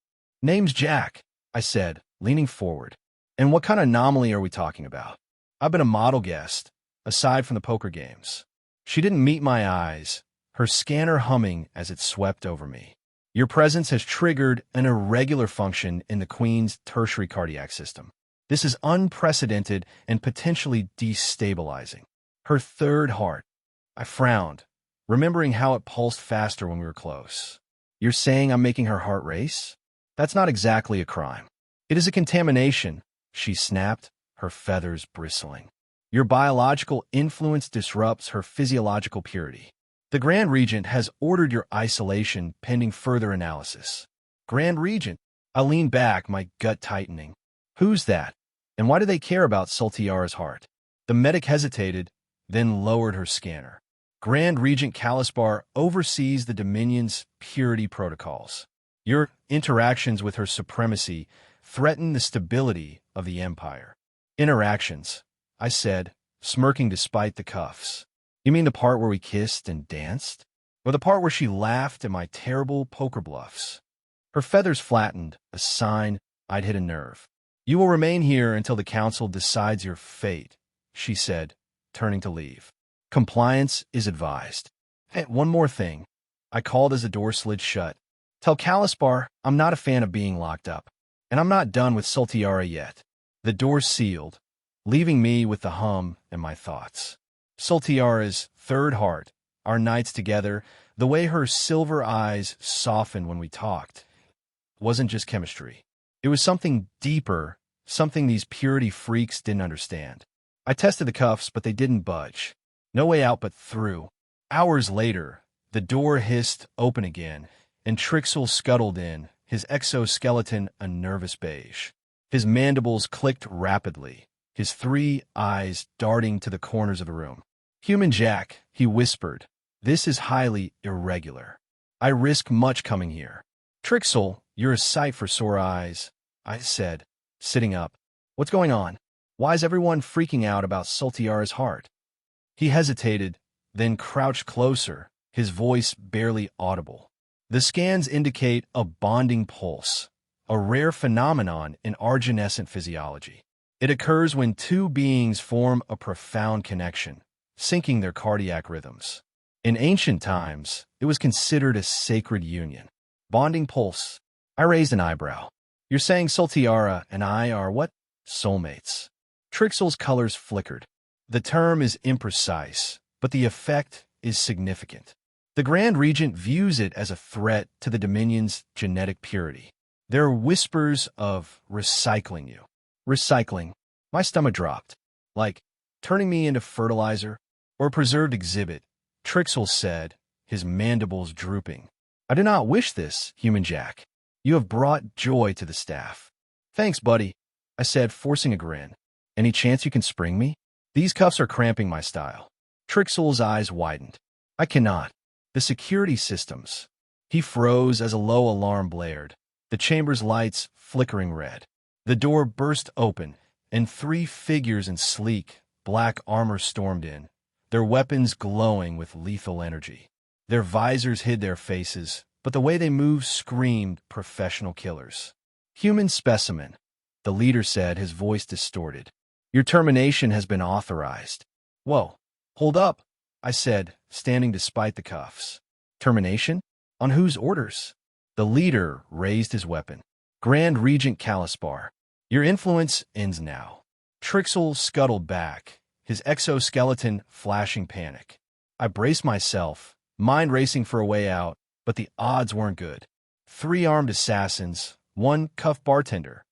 "Name's Jack," I said, leaning forward. "And what kind of anomaly are we talking about?" "I've been a model guest, aside from the poker games." She didn't meet my eyes, her scanner humming as it swept over me. "Your presence has triggered an irregular function in the Queen's tertiary cardiac system. This is unprecedented and potentially destabilizing." Her third heart. I frowned, remembering how it pulsed faster when we were close. "You're saying I'm making her heart race? That's not exactly a crime." "It is a contamination," she snapped, her feathers bristling. "Your biological influence disrupts her physiological purity. The Grand Regent has ordered your isolation pending further analysis." "Grand Regent?" I leaned back, my gut tightening. "Who's that? And why do they care about Sultiara's heart?" The medic hesitated, then lowered her scanner. "Grand Regent Calisbar oversees the Dominion's purity protocols. Your interactions with her supremacy threaten the stability of the Empire." "Interactions," I said, smirking despite the cuffs. "You mean the part where we kissed and danced? Or the part where she laughed at my terrible poker bluffs?" Her feathers flattened, a sign I'd hit a nerve. "You will remain here until the Council decides your fate," she said, turning to leave. "Compliance is advised." "Hey, one more thing," I called as the door slid shut. "Tell Calisbar I'm not a fan of being locked up, and I'm not done with Sultiara yet." The door sealed, leaving me with the hum and my thoughts. Sultiara's third heart, our nights together, the way her silver eyes softened when we talked, wasn't just chemistry. It was something deeper, something these purity freaks didn't understand. I tested the cuffs, but they didn't budge. No way out but through. Hours later, the door hissed open again, and Trixel scuttled in, his exoskeleton a nervous beige. His mandibles clicked rapidly, his 3 eyes darting to the corners of the room. "Human Jack," he whispered, "this is highly irregular. I risk much coming here." "Trixel, you're a sight for sore eyes," I said, sitting up. "What's going on? Why is everyone freaking out about Sultiara's heart?" He hesitated, then crouched closer, his voice barely audible. "The scans indicate a bonding pulse, a rare phenomenon in arginescent physiology. It occurs when 2 beings form a profound connection, syncing their cardiac rhythms. In ancient times, it was considered a sacred union. Bonding pulse." I raised an eyebrow. "You're saying Sultiara and I are what? Soulmates?" Trixel's colors flickered. "The term is imprecise, but the effect is significant. The Grand Regent views it as a threat to the Dominion's genetic purity. There are whispers of recycling you." "Recycling?" My stomach dropped. "Like turning me into fertilizer or a preserved exhibit," Trixel said, his mandibles drooping. "I do not wish this, Human Jack. You have brought joy to the staff." "Thanks, buddy," I said, forcing a grin. "Any chance you can spring me? These cuffs are cramping my style." Trixel's eyes widened. "I cannot. The security systems." He froze as a low alarm blared, the chamber's lights flickering red. The door burst open, and 3 figures in sleek, black armor stormed in, their weapons glowing with lethal energy. Their visors hid their faces, but the way they moved screamed professional killers. "Human specimen," the leader said, his voice distorted. "Your termination has been authorized." "Whoa, hold up," I said, standing despite the cuffs. "Termination? On whose orders?" The leader raised his weapon. "Grand Regent Calispar, your influence ends now." Trixel scuttled back, his exoskeleton flashing panic. I braced myself, mind racing for a way out, but the odds weren't good. 3 armed assassins, 1 cuffed bartender.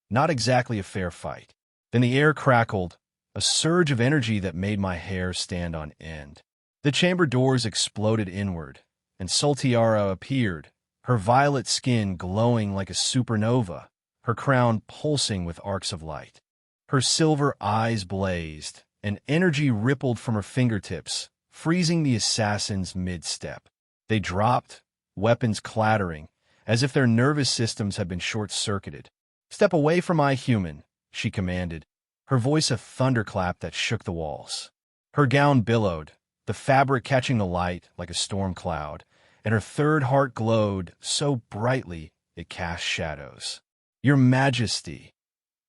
Not exactly a fair fight. Then the air crackled, a surge of energy that made my hair stand on end. The chamber doors exploded inward, and Sultiara appeared, her violet skin glowing like a supernova, her crown pulsing with arcs of light. Her silver eyes blazed, and energy rippled from her fingertips, freezing the assassins mid-step. They dropped, weapons clattering, as if their nervous systems had been short-circuited. "Step away from my human," she commanded, her voice a thunderclap that shook the walls. Her gown billowed, the fabric catching the light like a storm cloud, and her 3rd heart glowed so brightly it cast shadows. "Your Majesty,"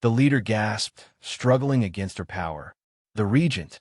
the leader gasped, struggling against her power. "The Regent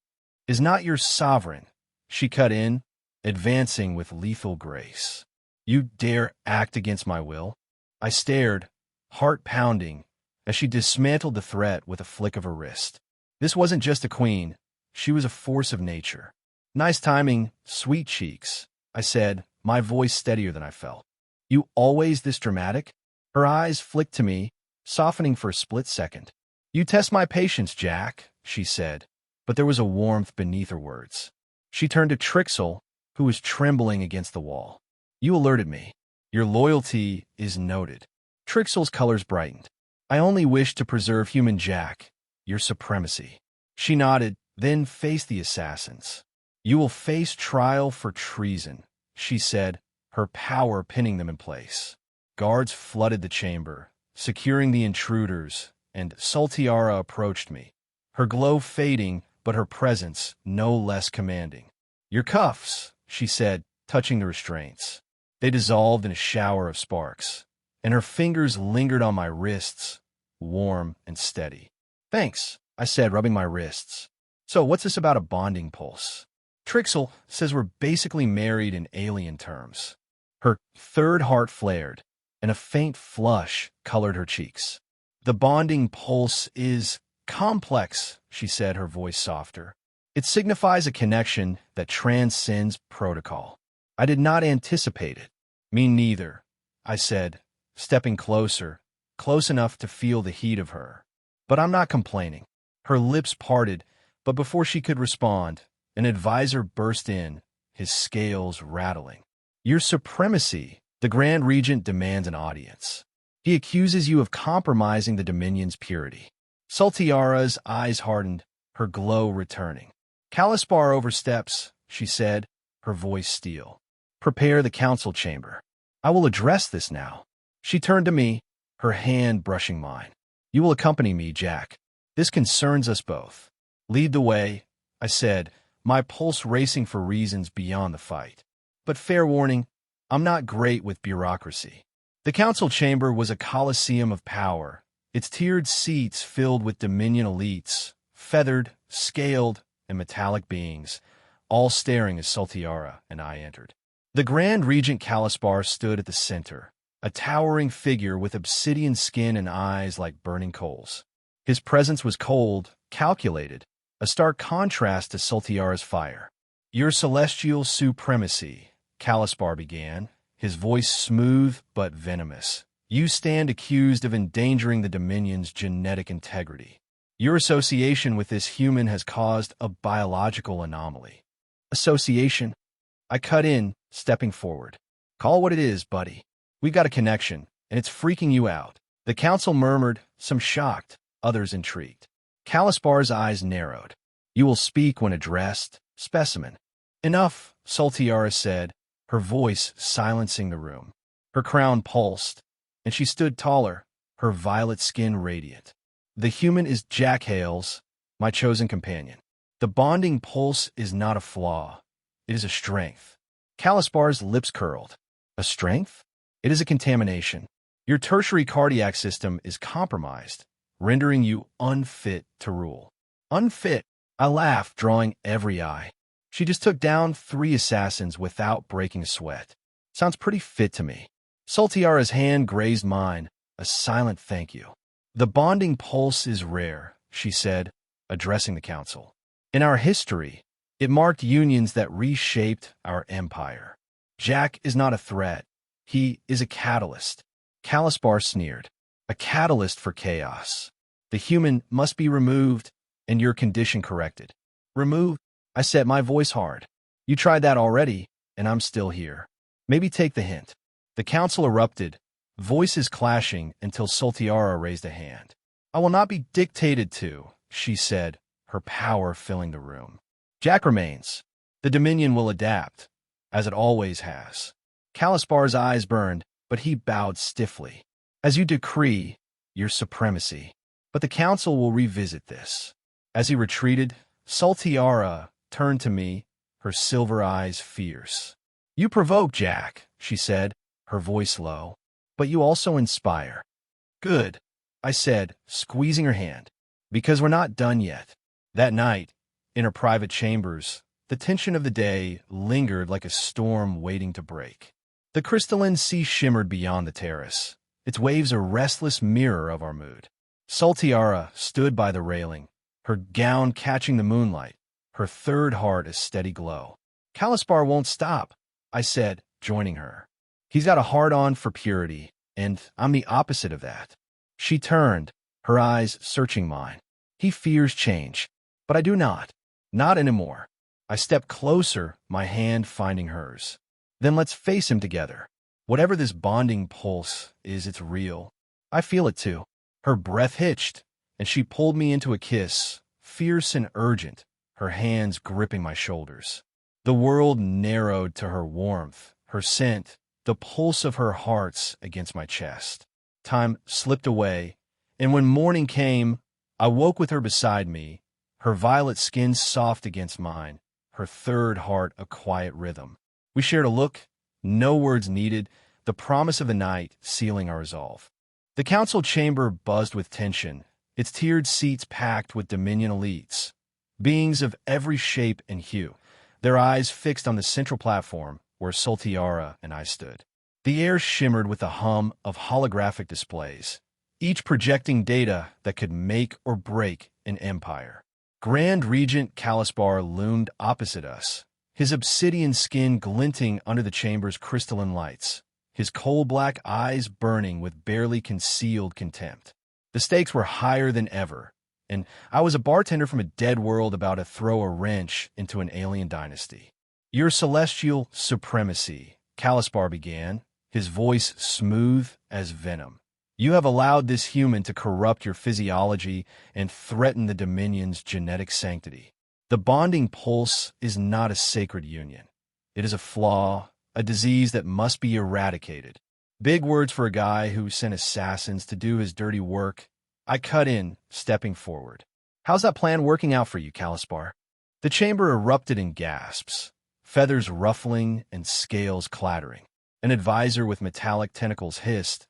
is not your sovereign," she cut in, advancing with lethal grace. "You dare act against my will?" I stared, heart pounding, as she dismantled the threat with a flick of her wrist. This wasn't just a queen, she was a force of nature. "Nice timing, sweet cheeks," I said, my voice steadier than I felt. "You always this dramatic?" Her eyes flicked to me, softening for a split second. "You test my patience, Jack," she said, but there was a warmth beneath her words. She turned to Trixel, who was trembling against the wall. "You alerted me. Your loyalty is noted." Trixel's colors brightened. "I only wish to preserve Human Jack, your supremacy." She nodded, then faced the assassins. "You will face trial for treason," she said, her power pinning them in place. Guards flooded the chamber, securing the intruders, and Sultiara approached me, her glow fading, but her presence no less commanding. "Your cuffs," she said, touching the restraints. They dissolved in a shower of sparks, and her fingers lingered on my wrists, warm and steady. "Thanks," I said, rubbing my wrists. "So what's this about a bonding pulse?" "Trixel says we're basically married in alien terms." Her 3rd heart flared, and a faint flush colored her cheeks. "The bonding pulse is complex," she said, her voice softer. "It signifies a connection that transcends protocol. I did not anticipate it." "Me neither," I said, stepping closer, close enough to feel the heat of her. "But I'm not complaining." Her lips parted, But before she could respond, an advisor burst in, his scales rattling. Your Supremacy, the Grand Regent demands an audience. He accuses you of compromising the Dominion's purity. Sultiara's eyes hardened, her glow returning. Calispar oversteps, she said, her voice steel. Prepare the council chamber. I will address this now. She turned to me, her hand brushing mine. You will accompany me, Jack. This concerns us both. Lead the way, I said, my pulse racing for reasons beyond the fight. But fair warning, I'm not great with bureaucracy. The council chamber was a coliseum of power, its tiered seats filled with Dominion elites, feathered, scaled, and metallic beings, all staring as Sultiara and I entered. The Grand Regent Calispar stood at the center, a towering figure with obsidian skin and eyes like burning coals. His presence was cold, calculated, a stark contrast to Sultiara's fire. Your Celestial Supremacy, Calispar began, his voice smooth but venomous. You stand accused of endangering the Dominion's genetic integrity. Your association with this human has caused a biological anomaly. Association? I cut in, stepping forward. Call what it is, buddy. We've got a connection, and it's freaking you out. The council murmured, some shocked, others intrigued. Calispar's eyes narrowed. You will speak when addressed, specimen. Enough, Sultiara said, her voice silencing the room. Her crown pulsed, and she stood taller, her violet skin radiant. The human is Jack Hales, my chosen companion. The bonding pulse is not a flaw. It is a strength. Calispar's lips curled. A strength? It is a contamination. Your tertiary cardiac system is compromised, rendering you unfit to rule. Unfit? I laughed, drawing every eye. She just took down 3 assassins without breaking a sweat. Sounds pretty fit to me. Sultiara's hand grazed mine, a silent thank you. The bonding pulse is rare, she said, addressing the council. In our history, it marked unions that reshaped our empire. Jack is not a threat. He is a catalyst. Calispar sneered. A catalyst for chaos. The human must be removed and your condition corrected. Removed? I set my voice hard. You tried that already, and I'm still here. Maybe take the hint. The council erupted, voices clashing until Sultiara raised a hand. I will not be dictated to, she said, her power filling the room. Jack remains. The Dominion will adapt, as it always has. Calispar's eyes burned, but he bowed stiffly. As you decree, your supremacy. But the council will revisit this. As he retreated, Sultiara turned to me, her silver eyes fierce. You provoke, Jack, she said, her voice low. But you also inspire. Good, I said, squeezing her hand. Because we're not done yet. That night, in her private chambers, the tension of the day lingered like a storm waiting to break. The crystalline sea shimmered beyond the terrace, its waves a restless mirror of our mood. Sultiara stood by the railing, her gown catching the moonlight, her third heart a steady glow. Calispar won't stop, I said, joining her. He's got a hard-on for purity, and I'm the opposite of that. She turned, her eyes searching mine. He fears change, but I do not. Not anymore. I stepped closer, my hand finding hers. Then let's face him together. Whatever this bonding pulse is, it's real. I feel it too. Her breath hitched, and she pulled me into a kiss, fierce and urgent, her hands gripping my shoulders. The world narrowed to her warmth, her scent, the pulse of her hearts against my chest. Time slipped away, and when morning came, I woke with her beside me, her violet skin soft against mine, her third heart a quiet rhythm. We shared a look, no words needed, the promise of the night sealing our resolve. The council chamber buzzed with tension, its tiered seats packed with Dominion elites, beings of every shape and hue, their eyes fixed on the central platform where Sultiara and I stood. The air shimmered with a hum of holographic displays, each projecting data that could make or break an empire. Grand Regent Calispar loomed opposite us, his obsidian skin glinting under the chamber's crystalline lights, his coal-black eyes burning with barely concealed contempt. The stakes were higher than ever, and I was a bartender from a dead world about to throw a wrench into an alien dynasty. Your celestial supremacy, Calyspar began, his voice smooth as venom. You have allowed this human to corrupt your physiology and threaten the Dominion's genetic sanctity. The bonding pulse is not a sacred union. It is a flaw, a disease that must be eradicated. Big words for a guy who sent assassins to do his dirty work. I cut in, stepping forward. How's that plan working out for you, Calyspar? The chamber erupted in gasps, feathers ruffling and scales clattering. An advisor with metallic tentacles hissed.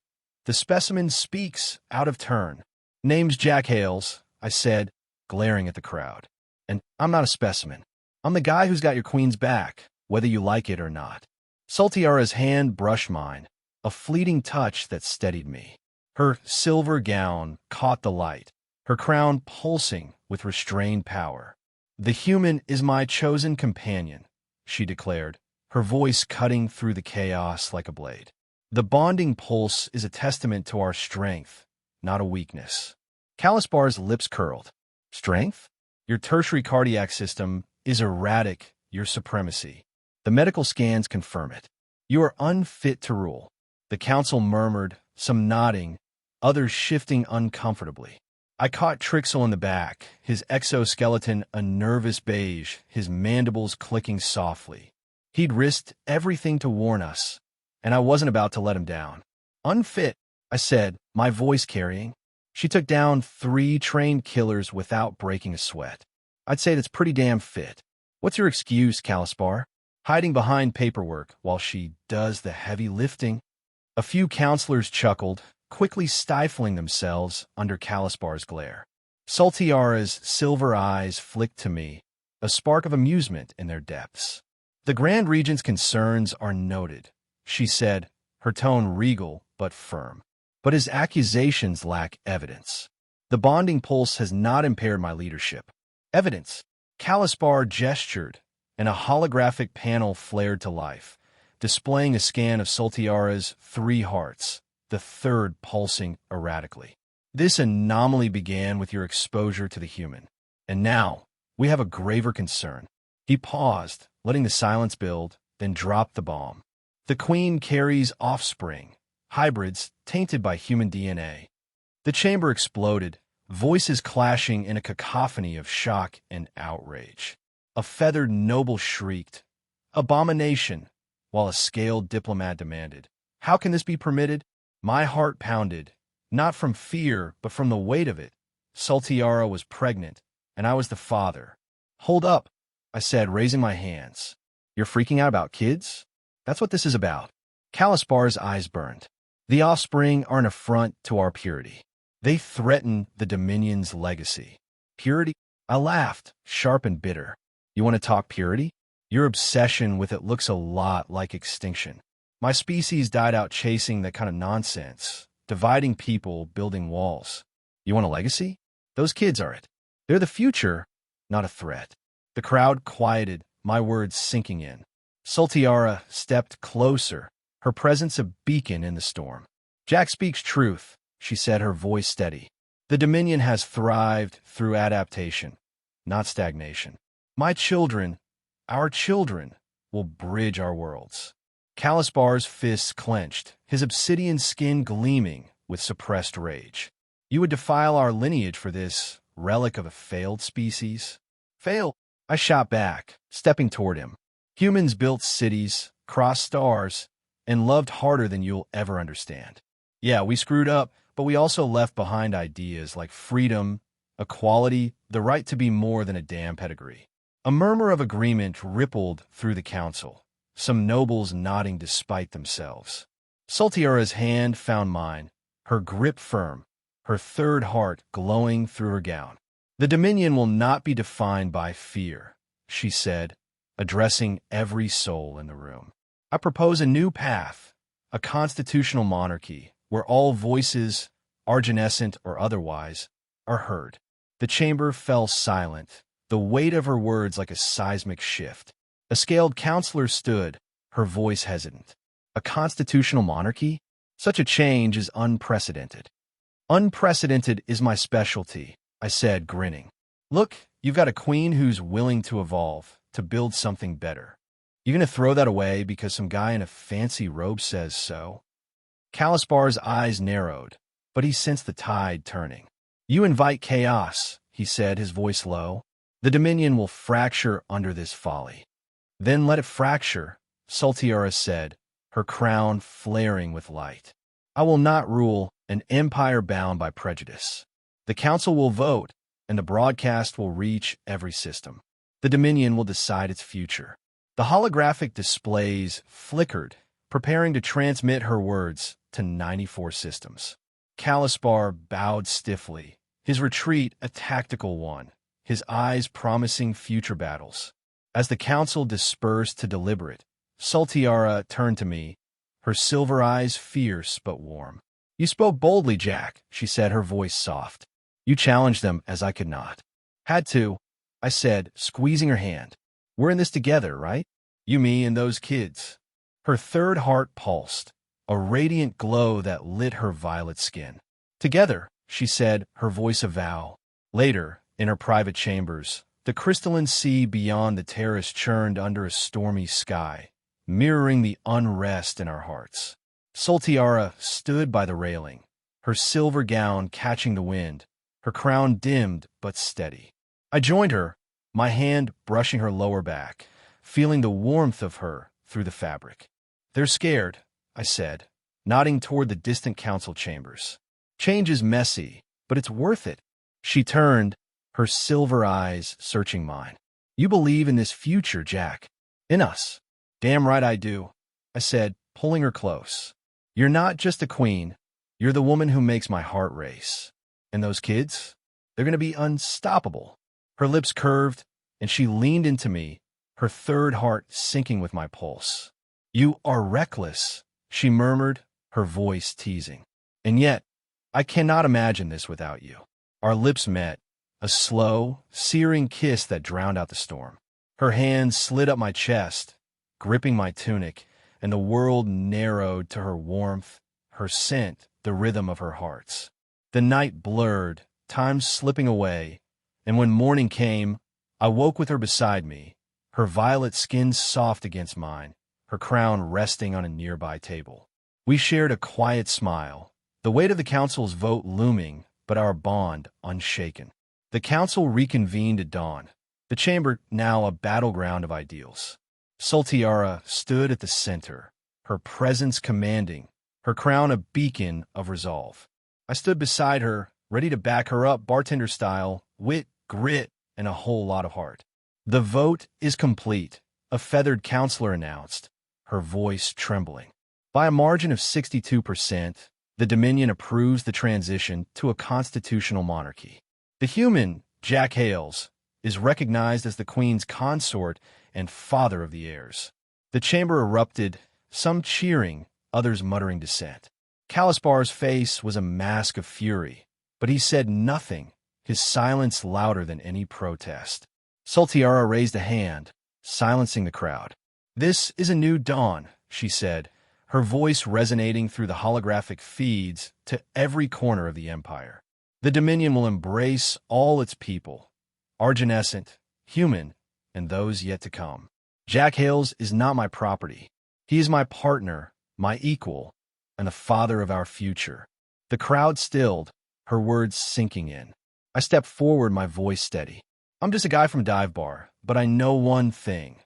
The specimen speaks, out of turn. Name's Jack Hales, I said, glaring at the crowd. And I'm not a specimen. I'm the guy who's got your queen's back, whether you like it or not. Sultiara's hand brushed mine, a fleeting touch that steadied me. Her silver gown caught the light, her crown pulsing with restrained power. The human is my chosen companion, she declared, her voice cutting through the chaos like a blade. The bonding pulse is a testament to our strength, not a weakness. Calyspar lips curled. Strength? Your tertiary cardiac system is erratic, your supremacy. The medical scans confirm it. You are unfit to rule. The council murmured, some nodding, others shifting uncomfortably. I caught Trixel in the back, his exoskeleton a nervous beige, his mandibles clicking softly. He'd risked everything to warn us, and I wasn't about to let him down. Unfit, I said, my voice carrying. She took down 3 trained killers without breaking a sweat. I'd say that's pretty damn fit. What's your excuse, Calyspar? Hiding behind paperwork while she does the heavy lifting? A few counselors chuckled, quickly stifling themselves under Calyspar's glare. Sultiara's silver eyes flicked to me, a spark of amusement in their depths. The Grand Regent's concerns are noted, she said, her tone regal but firm. But his accusations lack evidence. The bonding pulse has not impaired my leadership. Evidence. Calyspar gestured, and a holographic panel flared to life, displaying a scan of Sultiara's 3 hearts, the third pulsing erratically. This anomaly began with your exposure to the human. And now, we have a graver concern. He paused, letting the silence build, then dropped the bomb. The Queen carries offspring, hybrids tainted by human DNA. The chamber exploded, voices clashing in a cacophony of shock and outrage. A feathered noble shrieked, "Abomination!" while a scaled diplomat demanded, "How can this be permitted?" My heart pounded, not from fear, but from the weight of it. Sultiara was pregnant, and I was the father. "Hold up," I said, raising my hands. "You're freaking out about kids? That's what this is about." Calyspar's eyes burned. The offspring are an affront to our purity. They threaten the Dominion's legacy. Purity? I laughed, sharp and bitter. You want to talk purity? Your obsession with it looks a lot like extinction. My species died out chasing that kind of nonsense, dividing people, building walls. You want a legacy? Those kids are it. They're the future, not a threat. The crowd quieted, my words sinking in. Sultiara stepped closer, her presence a beacon in the storm. "Jack speaks truth," she said, her voice steady. "The Dominion has thrived through adaptation, not stagnation. My children, our children, will bridge our worlds." Calyspar's fists clenched, his obsidian skin gleaming with suppressed rage. "You would defile our lineage for this relic of a failed species?" "Fail?" I shot back, stepping toward him. "Humans built cities, crossed stars, and loved harder than you'll ever understand. Yeah, we screwed up, but we also left behind ideas like freedom, equality, the right to be more than a damn pedigree." A murmur of agreement rippled through the council, some nobles nodding despite themselves. Sultiara's hand found mine, her grip firm, her third heart glowing through her gown. "The Dominion will not be defined by fear," she said, addressing every soul in the room. "I propose a new path, a constitutional monarchy, where all voices, arginescent or otherwise, are heard." The chamber fell silent, the weight of her words like a seismic shift. A scaled counselor stood, her voice hesitant. "A constitutional monarchy? Such a change is unprecedented." "Unprecedented is my specialty," I said, grinning. Look, you've got a queen who's willing to evolve, to build something better. You gonna throw that away because some guy in a fancy robe says so? Calaspar's eyes narrowed, but he sensed the tide turning. You invite chaos, he said, his voice low. The Dominion will fracture under this folly. Then let it fracture, Sultiara said, her crown flaring with light. I will not rule an empire bound by prejudice. The council will vote, and the broadcast will reach every system. The Dominion will decide its future. The holographic displays flickered, preparing to transmit her words to 94 systems. Calaspar bowed stiffly, his retreat a tactical one, his eyes promising future battles. As the council dispersed to deliberate, Sultiara turned to me, her silver eyes fierce but warm. You spoke boldly, Jack, she said, her voice soft. You challenged them as I could not. Had to, I said, squeezing her hand. We're in this together, right? You, me, and those kids. Her third heart pulsed, a radiant glow that lit her violet skin. Together, she said, her voice a vow. Later, in her private chambers, the crystalline sea beyond the terrace churned under a stormy sky, mirroring the unrest in our hearts. Sultiara stood by the railing, her silver gown catching the wind, her crown dimmed but steady. I joined her, my hand brushing her lower back, feeling the warmth of her through the fabric. They're scared, I said, nodding toward the distant council chambers. Change is messy, but it's worth it. She turned, her silver eyes searching mine. You believe in this future, Jack. In us. Damn right I do, I said, pulling her close. You're not just a queen. You're the woman who makes my heart race. And those kids? They're going to be unstoppable. Her lips curved, and she leaned into me, her third heart syncing with my pulse. You are reckless, she murmured, her voice teasing. And yet, I cannot imagine this without you. Our lips met, a slow, searing kiss that drowned out the storm. Her hands slid up my chest, gripping my tunic, and the world narrowed to her warmth, her scent, the rhythm of her hearts. The night blurred, time slipping away, and when morning came, I woke with her beside me, her violet skin soft against mine, her crown resting on a nearby table. We shared a quiet smile, the weight of the council's vote looming, but our bond unshaken. The council reconvened at dawn, the chamber now a battleground of ideals. Sultiara stood at the center, her presence commanding, her crown a beacon of resolve. I stood beside her, ready to back her up bartender style, wit, grit, and a whole lot of heart. The vote is complete, a feathered counselor announced, her voice trembling. By a margin of 62%, the Dominion approves the transition to a constitutional monarchy. The human, Jack Hales, is recognized as the Queen's consort and father of the heirs. The chamber erupted, some cheering, others muttering dissent. Calaspar's face was a mask of fury, but he said nothing, his silence louder than any protest. Sultiara raised a hand, silencing the crowd. This is a new dawn, she said, her voice resonating through the holographic feeds to every corner of the empire. The Dominion will embrace all its people, arginescent, human, and those yet to come. Jack Hales is not my property. He is my partner, my equal, and the father of our future. The crowd stilled, her words sinking in. I stepped forward, my voice steady. I'm just a guy from Dive Bar, but I know one thing.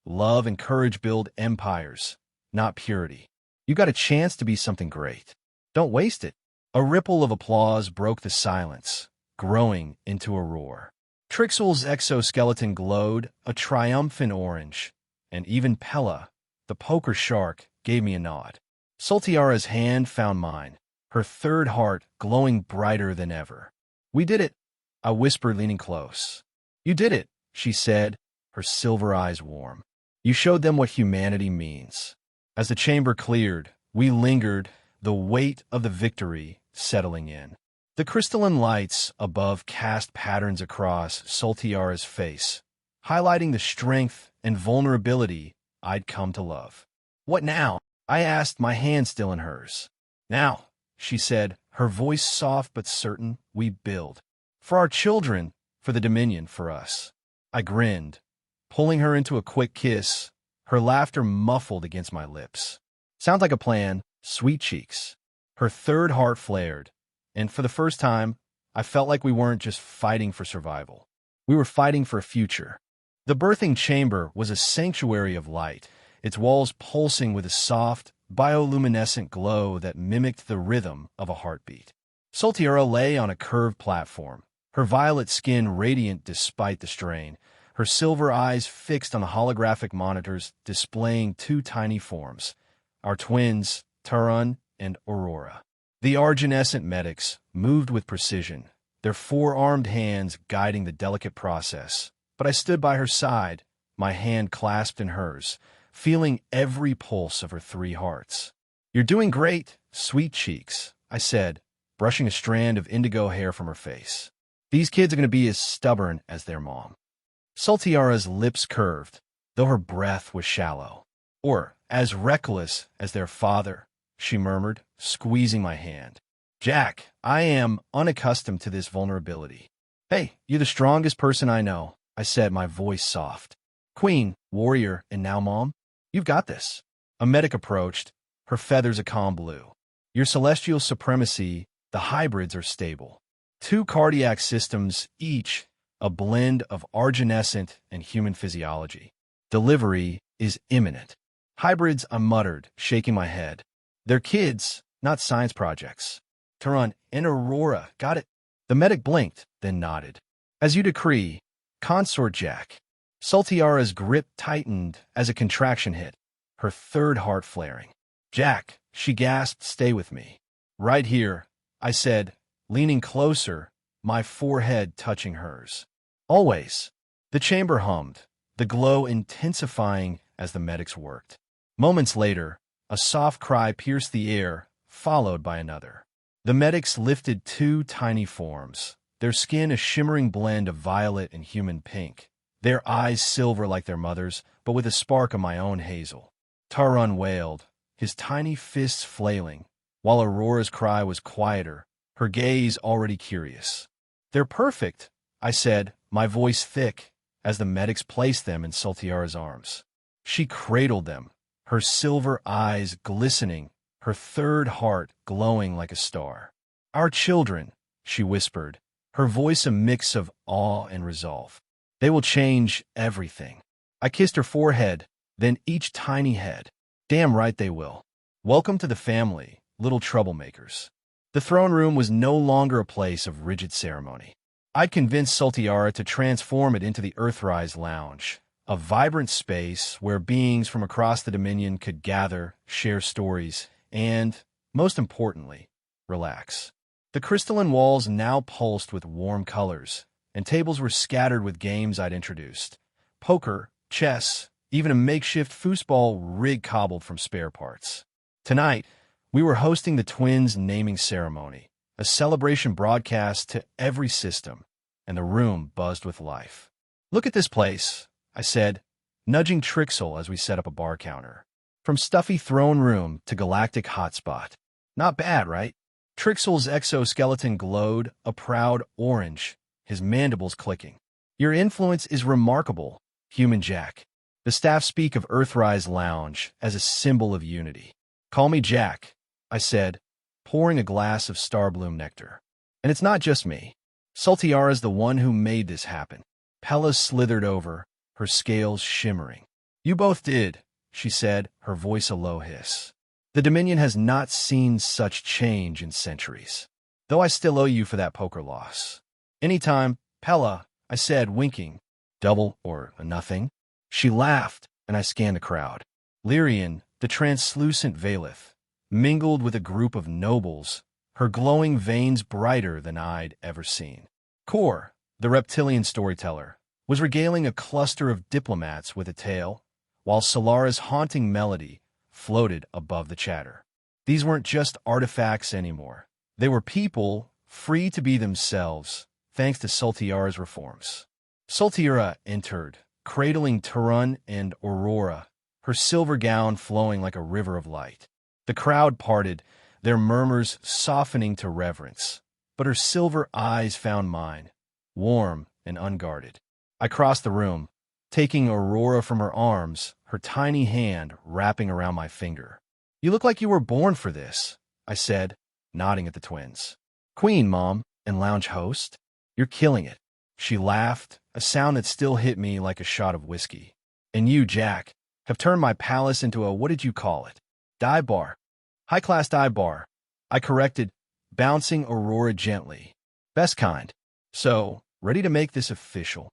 Love and courage build empires, not purity. You got a chance to be something great. Don't waste it. A ripple of applause broke the silence, growing into a roar. Trixel's exoskeleton glowed a triumphant orange, and even Pella, the poker shark, gave me a nod. Sultiara's hand found mine, her third heart glowing brighter than ever. We did it, I whispered, leaning close. You did it, she said, her silver eyes warm. You showed them what humanity means. As the chamber cleared, we lingered, the weight of the victory settling in. The crystalline lights above cast patterns across Sultiara's face, highlighting the strength and vulnerability I'd come to love. What now? I asked, my hand still in hers. Now, she said, her voice soft but certain, we build. For our children, for the Dominion, for us. I grinned, pulling her into a quick kiss, her laughter muffled against my lips. Sounds like a plan, sweet cheeks. Her third heart flared, and for the first time, I felt like we weren't just fighting for survival. We were fighting for a future. The birthing chamber was a sanctuary of light, its walls pulsing with a soft, bioluminescent glow that mimicked the rhythm of a heartbeat. Soltiara lay on a curved platform, her violet skin radiant despite the strain, her silver eyes fixed on the holographic monitors displaying two tiny forms, our twins, Taran and Aurora. The arginescent medics moved with precision, their four-armed hands guiding the delicate process, but I stood by her side, my hand clasped in hers, feeling every pulse of her three hearts. "You're doing great, sweet cheeks," I said, brushing a strand of indigo hair from her face. "These kids are going to be as stubborn as their mom." Soltiara's lips curved, though her breath was shallow. "Or as reckless as their father," she murmured, squeezing my hand. "Jack, I am unaccustomed to this vulnerability." "Hey, you're the strongest person I know," I said, my voice soft. "Queen, warrior, and now mom? You've got this." A medic approached, her feathers a calm blue. "Your celestial supremacy, the hybrids are stable. 2 cardiac systems each, a blend of arginescent and human physiology. Delivery is imminent." "Hybrids," I muttered, shaking my head. "They're kids, not science projects." "Taran and Aurora, got it." The medic blinked, then nodded. "As you decree, consort Jack." Soltiara's grip tightened as a contraction hit, her third heart flaring. "Jack," she gasped, "stay with me." "Right here," I said, leaning closer, my forehead touching hers. "Always." The chamber hummed, the glow intensifying as the medics worked. Moments later, a soft cry pierced the air, followed by another. The medics lifted 2 tiny forms, their skin a shimmering blend of violet and human pink, their eyes silver like their mother's, but with a spark of my own hazel. Taran wailed, his tiny fists flailing, while Aurora's cry was quieter, her gaze already curious. "They're perfect," I said, my voice thick, as the medics placed them in Soltiara's arms. She cradled them, her silver eyes glistening, her third heart glowing like a star. "Our children," she whispered, her voice a mix of awe and resolve. "They will change everything." I kissed her forehead, then each tiny head. "Damn right they will. Welcome to the family, little troublemakers." The throne room was no longer a place of rigid ceremony. I'd convinced Soltiara to transform it into the Earthrise Lounge, a vibrant space where beings from across the Dominion could gather, share stories, and, most importantly, relax. The crystalline walls now pulsed with warm colors, and tables were scattered with games I'd introduced. Poker, chess, even a makeshift foosball rig cobbled from spare parts. Tonight, we were hosting the twins' naming ceremony, a celebration broadcast to every system, and the room buzzed with life. "Look at this place," I said, nudging Trixel as we set up a bar counter. "From stuffy throne room to galactic hotspot. Not bad, right?" Trixel's exoskeleton glowed, a proud orange, his mandibles clicking. "Your influence is remarkable, Human Jack." The staff speak of Earthrise Lounge as a symbol of unity. "Call me Jack," I said, pouring a glass of Starbloom nectar. "And it's not just me. Soltiara's the one who made this happen." Pella slithered over, her scales shimmering. "You both did," she said, her voice a low hiss. "The Dominion has not seen such change in centuries. Though I still owe you for that poker loss." "Anytime, Pella," I said, winking. "Double or a nothing?" She laughed, and I scanned the crowd. Lyrian, the translucent Valeth, mingled with a group of nobles, her glowing veins brighter than I'd ever seen. Kor, the reptilian storyteller, was regaling a cluster of diplomats with a tale, while Solara's haunting melody floated above the chatter. These weren't just artifacts anymore. They were people, free to be themselves, thanks to Soltiara's reforms. Soltiara entered, cradling Taran and Aurora, her silver gown flowing like a river of light. The crowd parted, their murmurs softening to reverence, but her silver eyes found mine, warm and unguarded. I crossed the room, taking Aurora from her arms, her tiny hand wrapping around my finger. "You look like you were born for this," I said, nodding at the twins. "Queen, Mom, and lounge host? You're killing it." She laughed, a sound that still hit me like a shot of whiskey. "And you, Jack, have turned my palace into a, what did you call it? Dive bar." "High-class dive bar," I corrected, bouncing Aurora gently. "Best kind. So, ready to make this official?"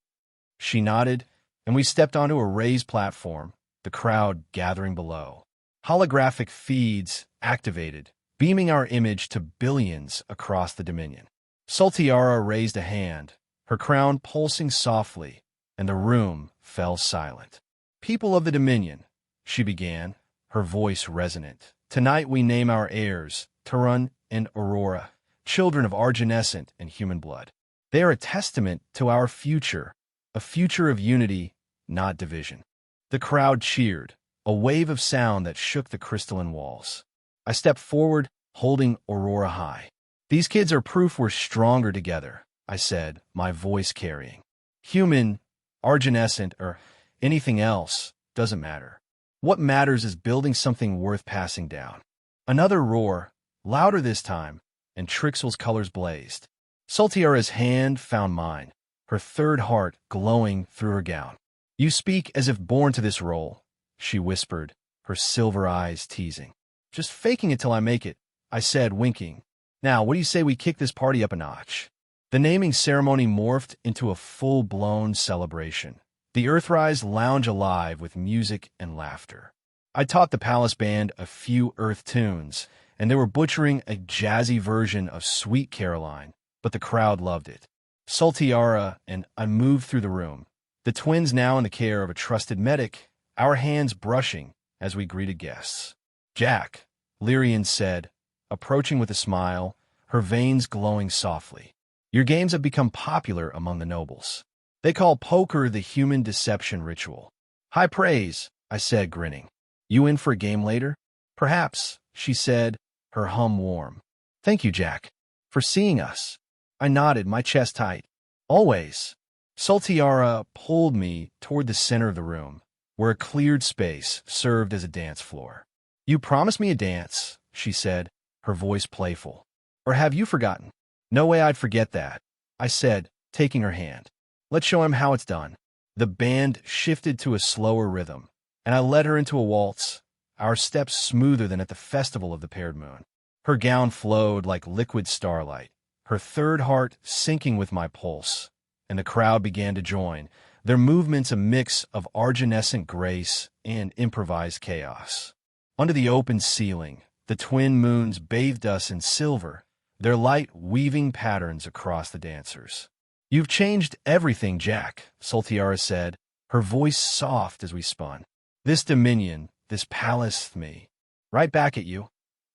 She nodded, and we stepped onto a raised platform, the crowd gathering below. Holographic feeds activated, beaming our image to billions across the Dominion. Sultiara raised a hand, her crown pulsing softly, and the room fell silent. "People of the Dominion," she began, her voice resonant. "Tonight we name our heirs, Turan and Aurora, children of arginescent and human blood. They are a testament to our future, a future of unity, not division." The crowd cheered, a wave of sound that shook the crystalline walls. I stepped forward, holding Aurora high. "These kids are proof we're stronger together," I said, my voice carrying. "Human, arginescent, or anything else doesn't matter. What matters is building something worth passing down." Another roar, louder this time, and Trixel's colors blazed. Sultiara's hand found mine, her third heart glowing through her gown. "You speak as if born to this role," she whispered, her silver eyes teasing. "Just faking it till I make it," I said, winking. "Now, what do you say we kick this party up a notch?" The naming ceremony morphed into a full-blown celebration, the Earthrise lounge alive with music and laughter. I taught the Palace Band a few Earth tunes, and they were butchering a jazzy version of Sweet Caroline, but the crowd loved it. Sultiara and I moved through the room, the twins now in the care of a trusted medic, our hands brushing as we greeted guests. "Jack," Lyrian said, approaching with a smile, her veins glowing softly. "Your games have become popular among the nobles. They call poker the human deception ritual." "High praise," I said, grinning. "You in for a game later?" "Perhaps," she said, her hum warm. "Thank you, Jack, for seeing us." I nodded, my chest tight. "Always." Sultiara pulled me toward the center of the room, where a cleared space served as a dance floor. "You promised me a dance," she said, her voice playful. "Or have you forgotten?" "No way I'd forget that," I said, taking her hand. "Let's show him how it's done." The band shifted to a slower rhythm, and I led her into a waltz, our steps smoother than at the festival of the paired moon. Her gown flowed like liquid starlight, her third heart syncing with my pulse, and the crowd began to join, their movements a mix of arginescent grace and improvised chaos. Under the open ceiling, the twin moons bathed us in silver, their light weaving patterns across the dancers. "You've changed everything, Jack," Sultiara said, her voice soft as we spun. "This dominion, this palace, me." "Right back at you,"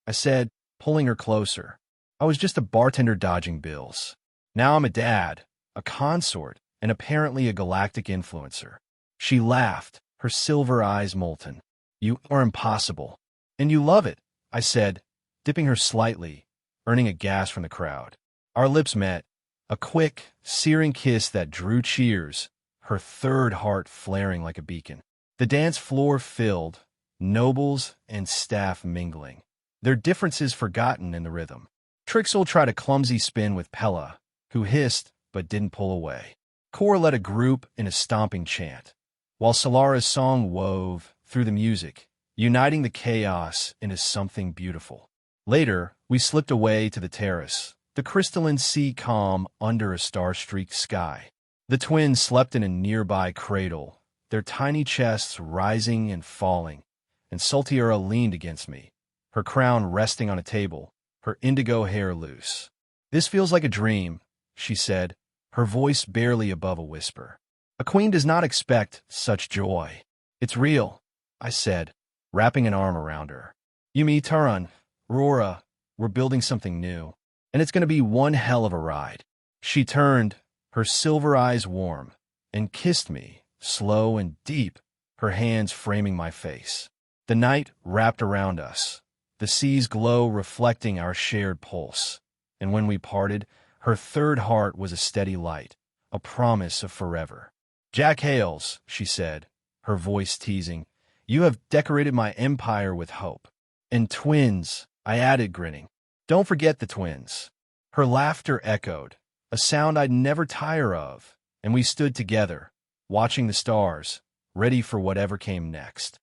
I said, pulling her closer. "I was just a bartender dodging bills. Now I'm a dad, a consort, and apparently a galactic influencer." She laughed, her silver eyes molten. "You are impossible. And you love it," I said, dipping her slightly, earning a gasp from the crowd. Our lips met, a quick, searing kiss that drew cheers, her third heart flaring like a beacon. The dance floor filled, nobles and staff mingling, their differences forgotten in the rhythm. Trixel tried a clumsy spin with Pella, who hissed but didn't pull away. Kor led a group in a stomping chant, while Solara's song wove through the music, uniting the chaos into something beautiful. Later, we slipped away to the terrace, the crystalline sea calm under a star-streaked sky. The twins slept in a nearby cradle, their tiny chests rising and falling, and Sultiara leaned against me, her crown resting on a table, her indigo hair loose. "This feels like a dream," she said, her voice barely above a whisper. "A queen does not expect such joy." "It's real," I said, wrapping an arm around her. "Yumi, Turan, Aurora, we're building something new, and it's going to be one hell of a ride." She turned, her silver eyes warm, and kissed me, slow and deep, her hands framing my face. The night wrapped around us, the sea's glow reflecting our shared pulse, and when we parted, her third heart was a steady light, a promise of forever. "Jack Hales," she said, her voice teasing, "you have decorated my empire with hope." "And twins," I added, grinning. "Don't forget the twins." Her laughter echoed, a sound I'd never tire of, and we stood together, watching the stars, ready for whatever came next.